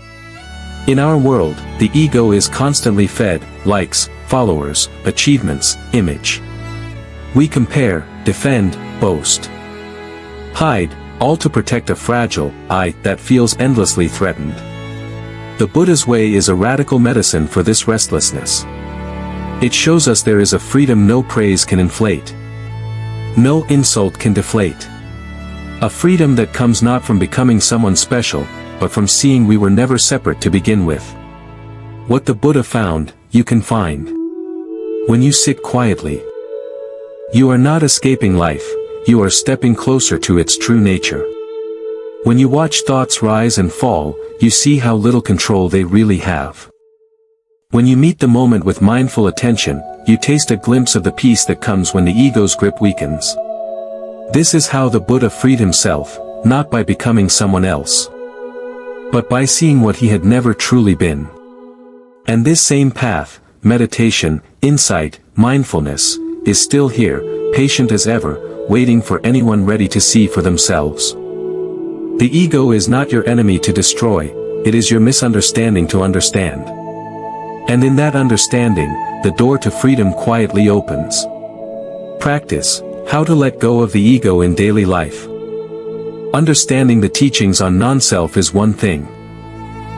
S1: In our world, the ego is constantly fed, likes, followers, achievements, image. We compare, defend, boast, hide, all to protect a fragile I that feels endlessly threatened. The Buddha's way is a radical medicine for this restlessness. It shows us there is a freedom no praise can inflate, no insult can deflate. A freedom that comes not from becoming someone special, but from seeing we were never separate to begin with. What the Buddha found, you can find. When you sit quietly, you are not escaping life, you are stepping closer to its true nature. When you watch thoughts rise and fall, you see how little control they really have. When you meet the moment with mindful attention, you taste a glimpse of the peace that comes when the ego's grip weakens. This is how the Buddha freed himself, not by becoming someone else, but by seeing what he had never truly been. And this same path, meditation, insight, mindfulness, is still here, patient as ever, waiting for anyone ready to see for themselves. The ego is not your enemy to destroy, it is your misunderstanding to understand. And in that understanding, the door to freedom quietly opens. Practice, how to let go of the ego in daily life. Understanding the teachings on non-self is one thing.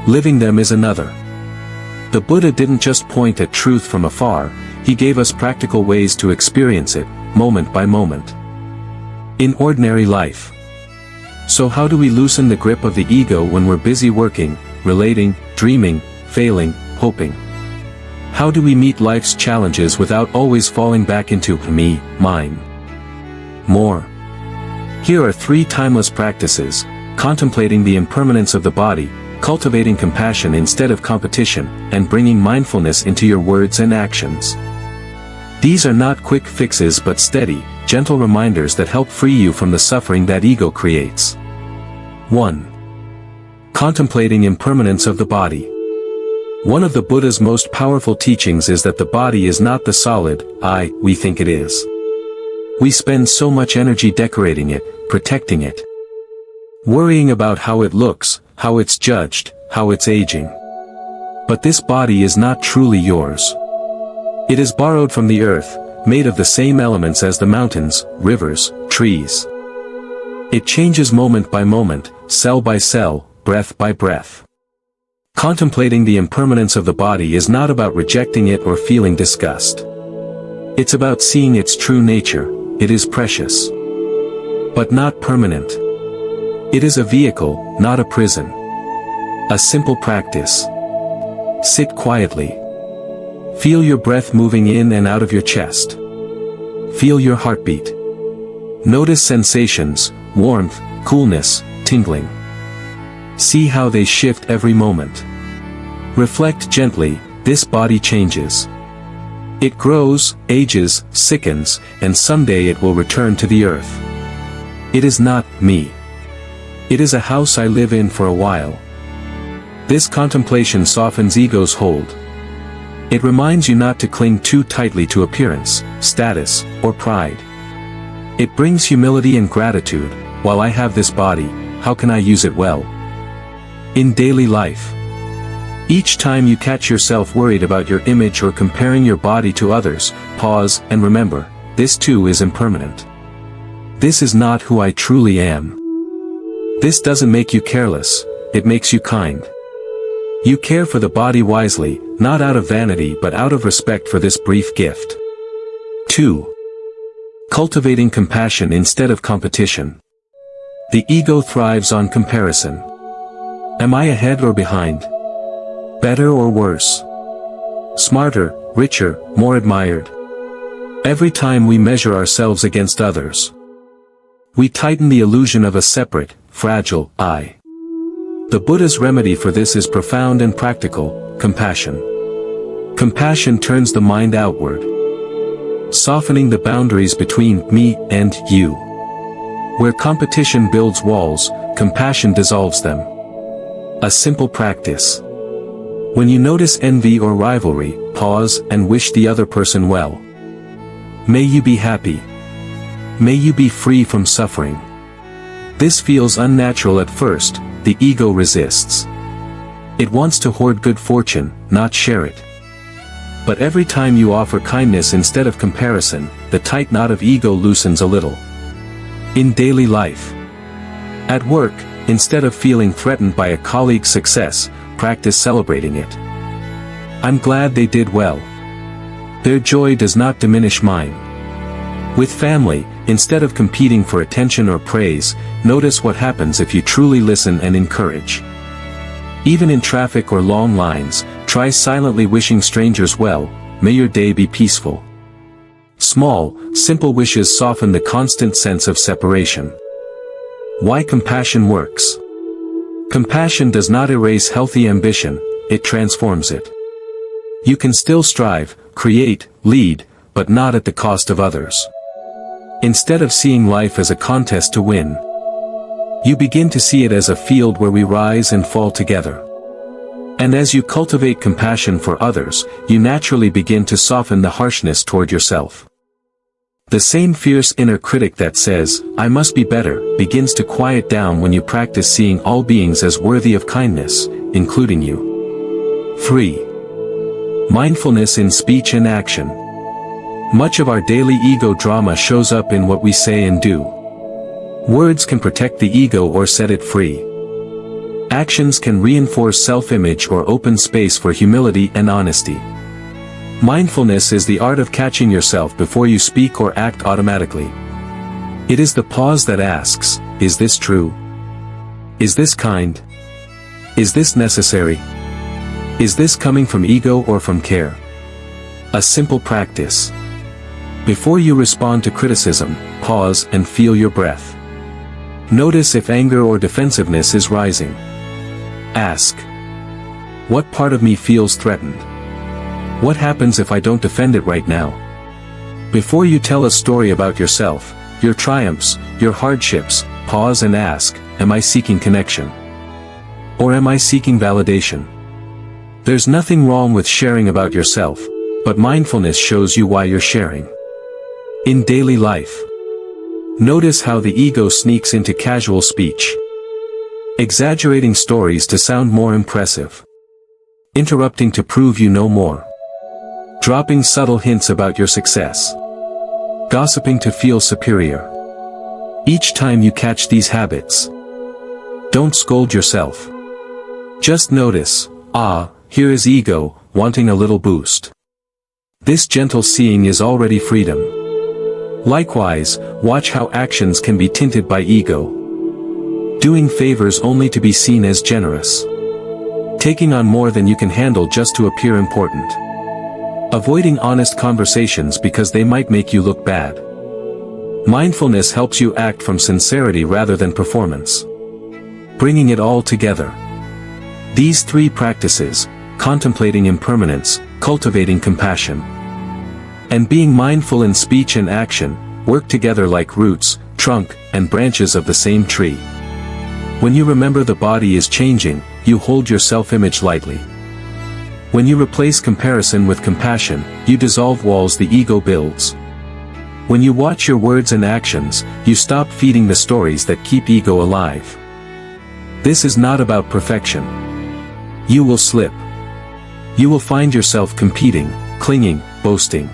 S1: Living them is another. The Buddha didn't just point at truth from afar, he gave us practical ways to experience it, moment by moment. In ordinary life. So how do we loosen the grip of the ego when we're busy working, relating, dreaming, failing, hoping? How do we meet life's challenges without always falling back into me, mine, more? Here are 3 timeless practices: contemplating the impermanence of the body, cultivating compassion instead of competition, and bringing mindfulness into your words and actions. These are not quick fixes but steady, gentle reminders that help free you from the suffering that ego creates. 1. Contemplating impermanence of the body. One of the Buddha's most powerful teachings is that the body is not the solid I we think it is. We spend so much energy decorating it, protecting it, worrying about how it looks, how it's judged, how it's aging. But this body is not truly yours. It is borrowed from the earth, made of the same elements as the mountains, rivers, trees. It changes moment by moment, cell by cell, breath by breath. Contemplating the impermanence of the body is not about rejecting it or feeling disgust. It's about seeing its true nature. It is precious, but not permanent. It is a vehicle, not a prison. A simple practice. Sit quietly. Feel your breath moving in and out of your chest. Feel your heartbeat. Notice sensations, warmth, coolness, tingling. See how they shift every moment. Reflect gently, this body changes. It grows, ages, sickens, and someday it will return to the earth. It is not me. It is a house I live in for a while. This contemplation softens ego's hold. It reminds you not to cling too tightly to appearance, status, or pride. It brings humility and gratitude. While I have this body, how can I use it well? In daily life. Each time you catch yourself worried about your image or comparing your body to others, pause and remember, this too is impermanent. This is not who I truly am. This doesn't make you careless, it makes you kind. You care for the body wisely, not out of vanity but out of respect for this brief gift. 2. Cultivating compassion instead of competition. The ego thrives on comparison. Am I ahead or behind? Better or worse? Smarter, richer, more admired? Every time we measure ourselves against others, we tighten the illusion of a separate, fragile I. The Buddha's remedy for this is profound and practical: compassion. Compassion turns the mind outward, softening the boundaries between me and you. Where competition builds walls, compassion dissolves them. A simple practice. When you notice envy or rivalry, pause and wish the other person well. May you be happy. May you be free from suffering. This feels unnatural at first, the ego resists. It wants to hoard good fortune, not share it. But every time you offer kindness instead of comparison, the tight knot of ego loosens a little. In daily life. At work, instead of feeling threatened by a colleague's success, practice celebrating it. I'm glad they did well. Their joy does not diminish mine. With family, instead of competing for attention or praise, notice what happens if you truly listen and encourage. Even in traffic or long lines, try silently wishing strangers well. May your day be peaceful. Small, simple wishes soften the constant sense of separation. Why compassion works. Compassion does not erase healthy ambition, it transforms it. You can still strive, create, lead, but not at the cost of others. Instead of seeing life as a contest to win, you begin to see it as a field where we rise and fall together. And as you cultivate compassion for others, you naturally begin to soften the harshness toward yourself. The same fierce inner critic that says, "I must be better," begins to quiet down when you practice seeing all beings as worthy of kindness, including you. 3. Mindfulness in speech and action. Much of our daily ego drama shows up in what we say and do. Words can protect the ego or set it free. Actions can reinforce self-image or open space for humility and honesty. Mindfulness is the art of catching yourself before you speak or act automatically. It is the pause that asks, is this true? Is this kind? Is this necessary? Is this coming from ego or from care? A simple practice. Before you respond to criticism, pause and feel your breath. Notice if anger or defensiveness is rising. Ask, what part of me feels threatened? What happens if I don't defend it right now? Before you tell a story about yourself, your triumphs, your hardships, pause and ask, am I seeking connection? Or am I seeking validation? There's nothing wrong with sharing about yourself, but mindfulness shows you why you're sharing. In daily life, notice how the ego sneaks into casual speech. Exaggerating stories to sound more impressive. Interrupting to prove you know more. Dropping subtle hints about your success. Gossiping to feel superior. Each time you catch these habits, don't scold yourself. Just notice, here is ego, wanting a little boost. This gentle seeing is already freedom. Likewise, watch how actions can be tinted by ego. Doing favors only to be seen as generous. Taking on more than you can handle just to appear important. Avoiding honest conversations because they might make you look bad. Mindfulness helps you act from sincerity rather than performance. Bringing it all together. These 3 practices, contemplating impermanence, cultivating compassion, and being mindful in speech and action, work together like roots, trunk, and branches of the same tree. When you remember the body is changing, you hold your self-image lightly. When you replace comparison with compassion, you dissolve walls the ego builds. When you watch your words and actions, you stop feeding the stories that keep ego alive. This is not about perfection. You will slip. You will find yourself competing, clinging, boasting.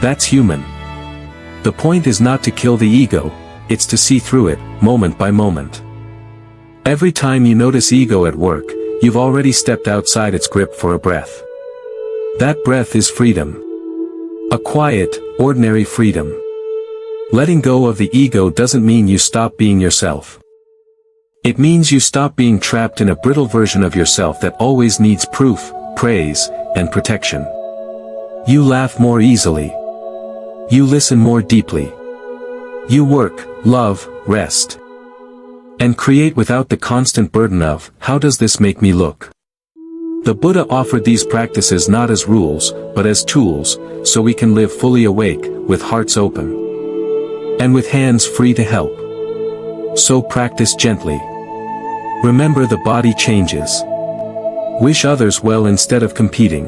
S1: That's human. The point is not to kill the ego, it's to see through it, moment by moment. Every time you notice ego at work, you've already stepped outside its grip for a breath. That breath is freedom. A quiet, ordinary freedom. Letting go of the ego doesn't mean you stop being yourself. It means you stop being trapped in a brittle version of yourself that always needs proof, praise, and protection. You laugh more easily. You listen more deeply. You work, love, rest, and create without the constant burden of, how does this make me look? The Buddha offered these practices not as rules, but as tools, so we can live fully awake, with hearts open, and with hands free to help. So practice gently. Remember the body changes. Wish others well instead of competing.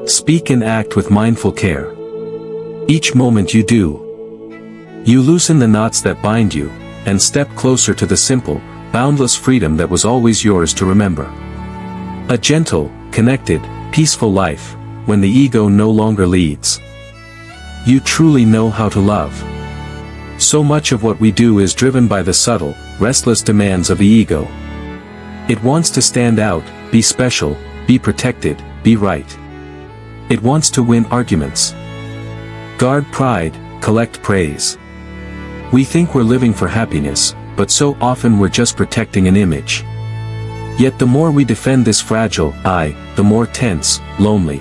S1: Speak and act with mindful care. Each moment you do, you loosen the knots that bind you, and step closer to the simple, boundless freedom that was always yours to remember. A gentle, connected, peaceful life, when the ego no longer leads. You truly know how to love. So much of what we do is driven by the subtle, restless demands of the ego. It wants to stand out, be special, be protected, be right. It wants to win arguments. Guard pride, collect praise. We think we're living for happiness, but so often we're just protecting an image. Yet the more we defend this fragile I, the more tense, lonely,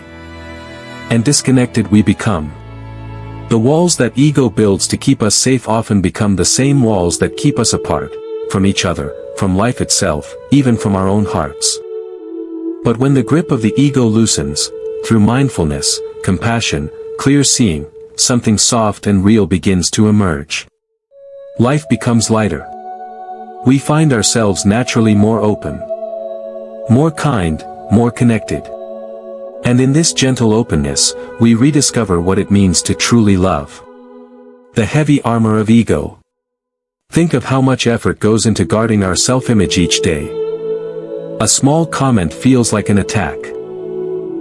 S1: and disconnected we become. The walls that ego builds to keep us safe often become the same walls that keep us apart, from each other, from life itself, even from our own hearts. But when the grip of the ego loosens, through mindfulness, compassion, clear seeing, something soft and real begins to emerge. Life becomes lighter. We find ourselves naturally more open, more kind, more connected. And in this gentle openness, we rediscover what it means to truly love. The heavy armor of ego. Think of how much effort goes into guarding our self-image each day. A small comment feels like an attack.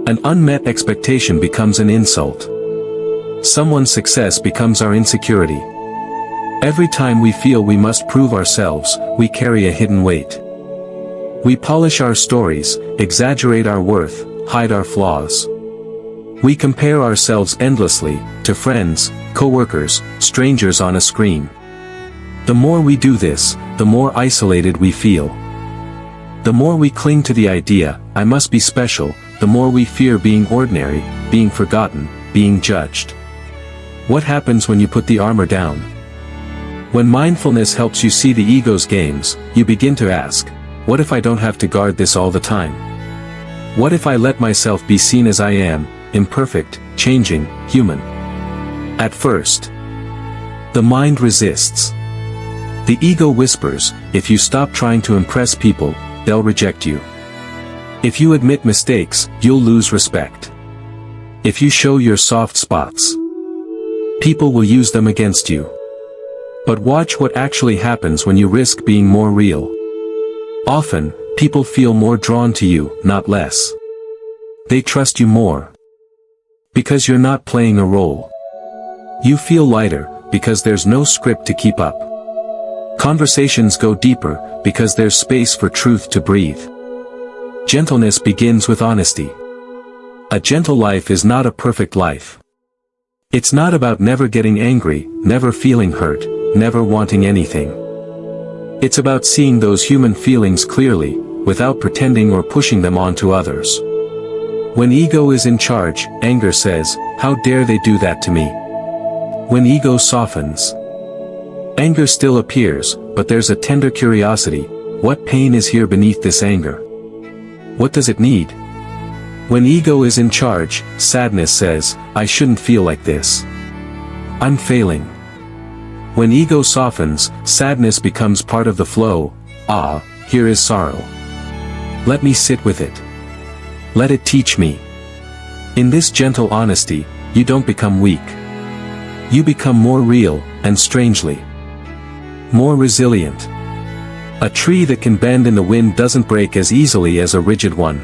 S1: An unmet expectation becomes an insult. Someone's success becomes our insecurity. Every time we feel we must prove ourselves, we carry a hidden weight. We polish our stories, exaggerate our worth, hide our flaws. We compare ourselves endlessly, to friends, co-workers, strangers on a screen. The more we do this, the more isolated we feel. The more we cling to the idea, I must be special, the more we fear being ordinary, being forgotten, being judged. What happens when you put the armor down? When mindfulness helps you see the ego's games, you begin to ask, what if I don't have to guard this all the time? What if I let myself be seen as I am, imperfect, changing, human? At first, the mind resists. The ego whispers, if you stop trying to impress people, they'll reject you. If you admit mistakes, you'll lose respect. If you show your soft spots, people will use them against you. But watch what actually happens when you risk being more real. Often, people feel more drawn to you, not less. They trust you more. Because you're not playing a role. You feel lighter, because there's no script to keep up. Conversations go deeper, because there's space for truth to breathe. Gentleness begins with honesty. A gentle life is not a perfect life. It's not about never getting angry, never feeling hurt, never wanting anything. It's about seeing those human feelings clearly, without pretending or pushing them onto others. When ego is in charge, anger says, how dare they do that to me? When ego softens, anger still appears, but there's a tender curiosity. What pain is here beneath this anger? What does it need? When ego is in charge, sadness says, I shouldn't feel like this. I'm failing. When ego softens, sadness becomes part of the flow. Ah, here is sorrow. Let me sit with it. Let it teach me. In this gentle honesty, you don't become weak. You become more real, and strangely, more resilient. A tree that can bend in the wind doesn't break as easily as a rigid one.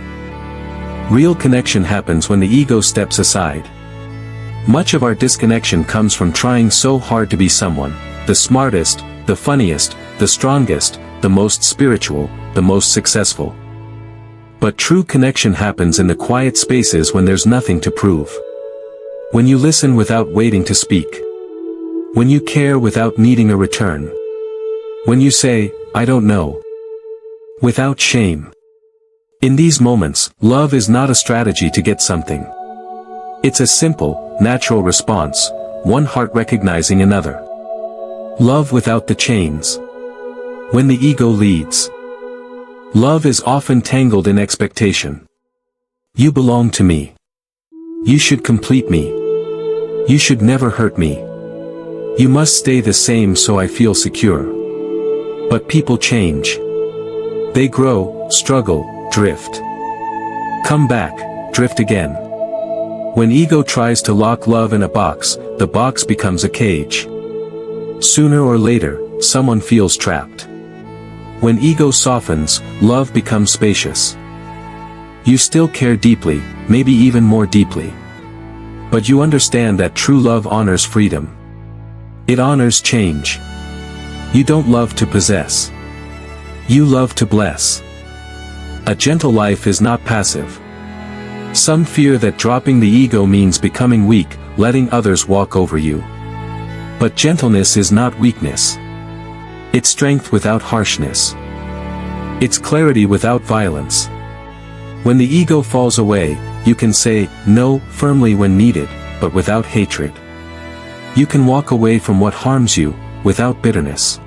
S1: Real connection happens when the ego steps aside. Much of our disconnection comes from trying so hard to be someone, the smartest, the funniest, the strongest, the most spiritual, the most successful. But true connection happens in the quiet spaces when there's nothing to prove. When you listen without waiting to speak. When you care without needing a return. When you say, I don't know, without shame. In these moments, love is not a strategy to get something. It's a simple, natural response, one heart recognizing another. Love without the chains. When the ego leads. Love is often tangled in expectation. You belong to me. You should complete me. You should never hurt me. You must stay the same so I feel secure. But people change. They grow, struggle, drift. Come back, drift again. When ego tries to lock love in a box, the box becomes a cage. Sooner or later, someone feels trapped. When ego softens, love becomes spacious. You still care deeply, maybe even more deeply. But you understand that true love honors freedom. It honors change. You don't love to possess. You love to bless. A gentle life is not passive. Some fear that dropping the ego means becoming weak, letting others walk over you. But gentleness is not weakness. It's strength without harshness. It's clarity without violence. When the ego falls away, you can say no firmly when needed, but without hatred. You can walk away from what harms you, without bitterness.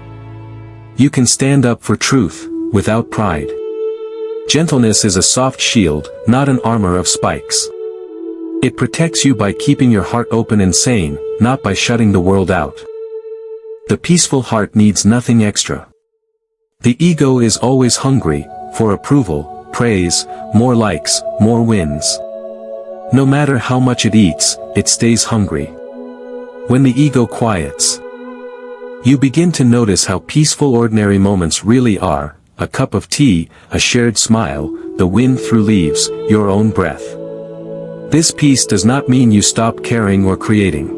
S1: You can stand up for truth, without pride. Gentleness is a soft shield, not an armor of spikes. It protects you by keeping your heart open and sane, not by shutting the world out. The peaceful heart needs nothing extra. The ego is always hungry, for approval, praise, more likes, more wins. No matter how much it eats, it stays hungry. When the ego quiets, you begin to notice how peaceful ordinary moments really are: a cup of tea, a shared smile, the wind through leaves, your own breath. This peace does not mean you stop caring or creating.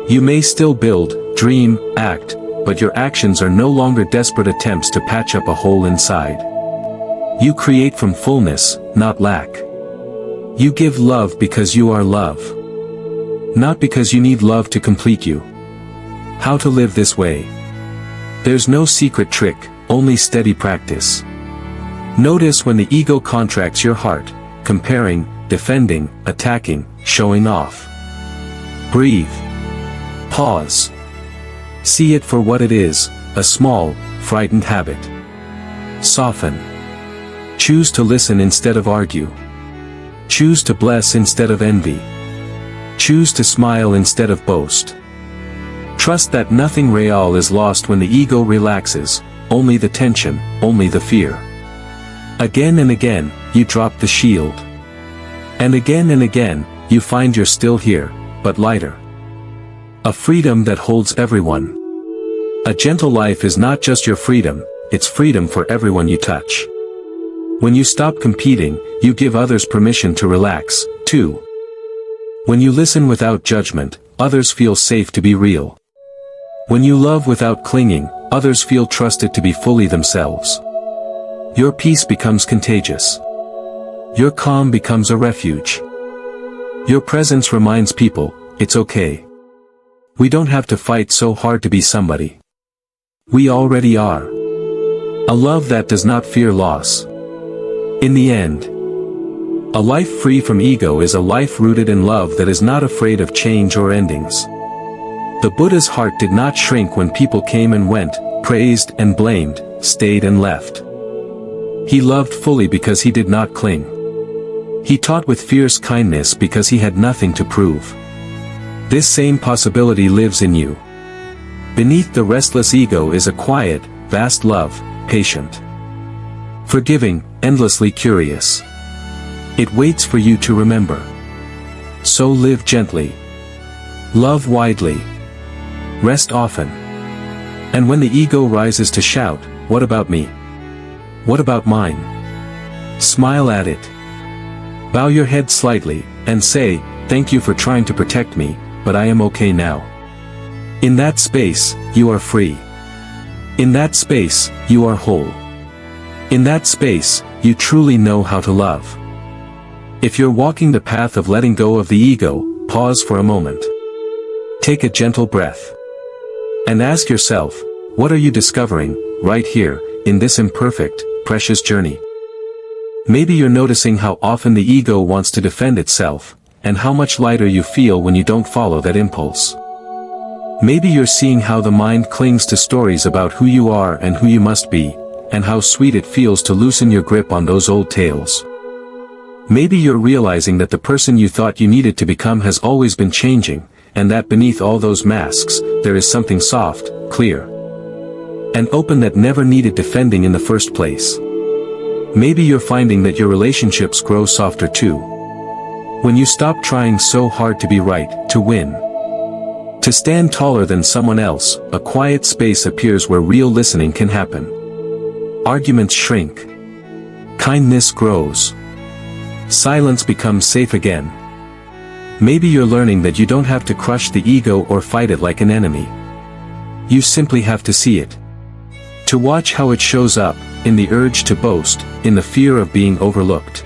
S1: You may still build, dream, act, but your actions are no longer desperate attempts to patch up a hole inside. You create from fullness, not lack. You give love because you are love. Not because you need love to complete you. How to live this way? There's no secret trick, only steady practice. Notice when the ego contracts your heart, comparing, defending, attacking, showing off. Breathe. Pause. See it for what it is, a small, frightened habit. Soften. Choose to listen instead of argue. Choose to bless instead of envy. Choose to smile instead of boast. Trust that nothing real is lost when the ego relaxes, only the tension, only the fear. Again and again, you drop the shield. And again, you find you're still here, but lighter. A freedom that holds everyone. A gentle life is not just your freedom, it's freedom for everyone you touch. When you stop competing, you give others permission to relax, too. When you listen without judgment, others feel safe to be real. When you love without clinging, others feel trusted to be fully themselves. Your peace becomes contagious. Your calm becomes a refuge. Your presence reminds people, it's okay. We don't have to fight so hard to be somebody. We already are. A love that does not fear loss. In the end, a life free from ego is a life rooted in love that is not afraid of change or endings. The Buddha's heart did not shrink when people came and went, praised and blamed, stayed and left. He loved fully because he did not cling. He taught with fierce kindness because he had nothing to prove. This same possibility lives in you. Beneath the restless ego is a quiet, vast love, patient, forgiving, endlessly curious. It waits for you to remember. So live gently. Love widely. Rest often. And when the ego rises to shout, "What about me? What about mine?" Smile at it. Bow your head slightly, and say, "Thank you for trying to protect me, but I am okay now." In that space, you are free. In that space, you are whole. In that space, you truly know how to love. If you're walking the path of letting go of the ego, pause for a moment. Take a gentle breath. And ask yourself, what are you discovering, right here, in this imperfect, precious journey? Maybe you're noticing how often the ego wants to defend itself, and how much lighter you feel when you don't follow that impulse. Maybe you're seeing how the mind clings to stories about who you are and who you must be, and how sweet it feels to loosen your grip on those old tales. Maybe you're realizing that the person you thought you needed to become has always been changing, and that beneath all those masks, there is something soft, clear, and open that never needed defending in the first place. Maybe you're finding that your relationships grow softer too. When you stop trying so hard to be right, to win, to stand taller than someone else, a quiet space appears where real listening can happen. Arguments shrink. Kindness grows. silence becomes safe again. Maybe you're learning that you don't have to crush the ego or fight it like an enemy. You simply have to see it. To watch how it shows up, in the urge to boast, in the fear of being overlooked,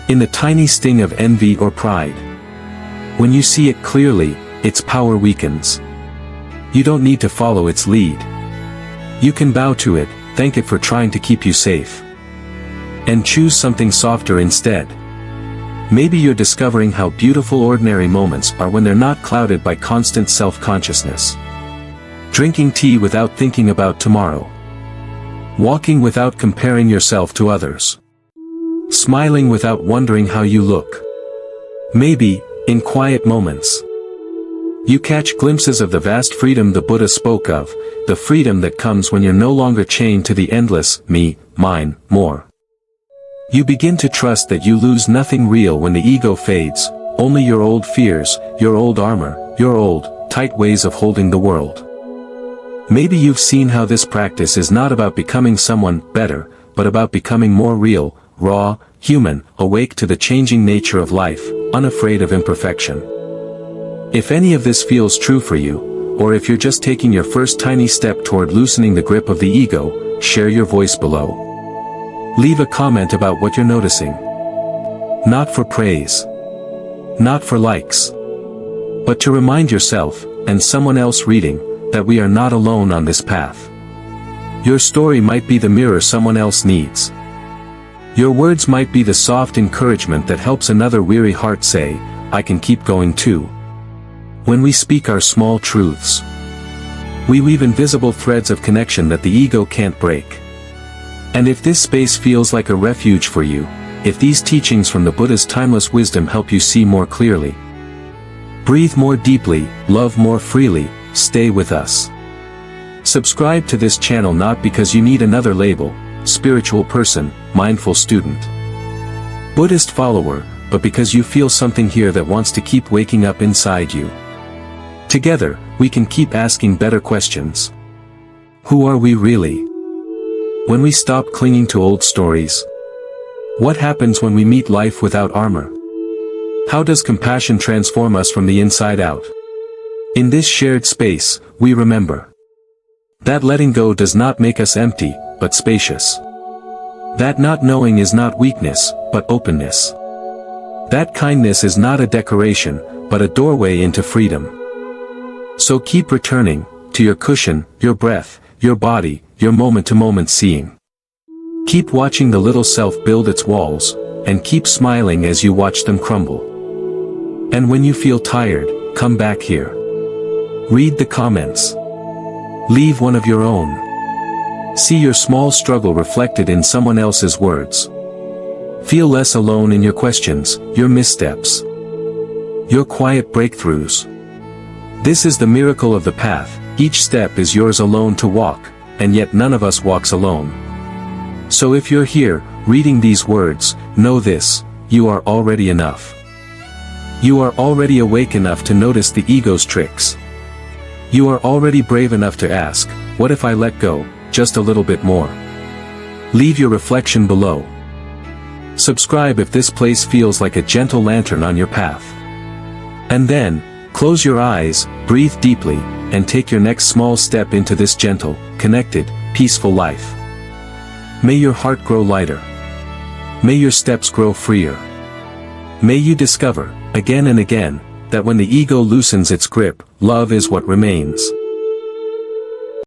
S1: in the tiny sting of envy or pride. When you see it clearly, its power weakens. You don't need to follow its lead. You can bow to it, thank it for trying to keep you safe, and choose something softer instead. Maybe you're discovering how beautiful ordinary moments are when they're not clouded by constant self-consciousness. Drinking tea without thinking about tomorrow. Walking without comparing yourself to others. Smiling without wondering how you look. Maybe, in quiet moments, you catch glimpses of the vast freedom the Buddha spoke of, the freedom that comes when you're no longer chained to the endless, me, mine, more. You begin to trust that you lose nothing real when the ego fades, only your old fears, your old armor, your old, tight ways of holding the world. Maybe you've seen how this practice is not about becoming someone better, but about becoming more real, raw, human, awake to the changing nature of life, unafraid of imperfection. If any of this feels true for you, or if you're just taking your first tiny step toward loosening the grip of the ego, share your voice below. Leave a comment about what you're noticing. Not for praise. Not for likes. But to remind yourself, and someone else reading, that we are not alone on this path. Your story might be the mirror someone else needs. Your words might be the soft encouragement that helps another weary heart say, I can keep going too. When we speak our small truths, we weave invisible threads of connection that the ego can't break. And if this space feels like a refuge for you, if these teachings from the Buddha's timeless wisdom help you see more clearly, breathe more deeply, love more freely, stay with us. Subscribe to this channel not because you need another label, spiritual person, mindful student, Buddhist follower, but because you feel something here that wants to keep waking up inside you. Together, we can keep asking better questions. Who are we really? When we stop clinging to old stories? What happens when we meet life without armor? How does compassion transform us from the inside out? In this shared space, we remember that letting go does not make us empty, but spacious. That not knowing is not weakness, but openness. That kindness is not a decoration, but a doorway into freedom. So keep returning, to your cushion, your breath, your body, your moment-to-moment seeing. Keep watching the little self build its walls, and keep smiling as you watch them crumble. And when you feel tired, come back here. Read the comments. Leave one of your own. See your small struggle reflected in someone else's words. Feel less alone in your questions, your missteps, your quiet breakthroughs. This is the miracle of the path. Each step is yours alone to walk, and yet none of us walks alone. So if you're here, reading these words, know this, you are already enough. You are already awake enough to notice the ego's tricks. You are already brave enough to ask, what if I let go, just a little bit more? Leave your reflection below. Subscribe if this place feels like a gentle lantern on your path. And then, close your eyes, breathe deeply, and take your next small step into this gentle, connected, peaceful life. May your heart grow lighter. May your steps grow freer. May you discover, again and again, that when the ego loosens its grip, love is what remains.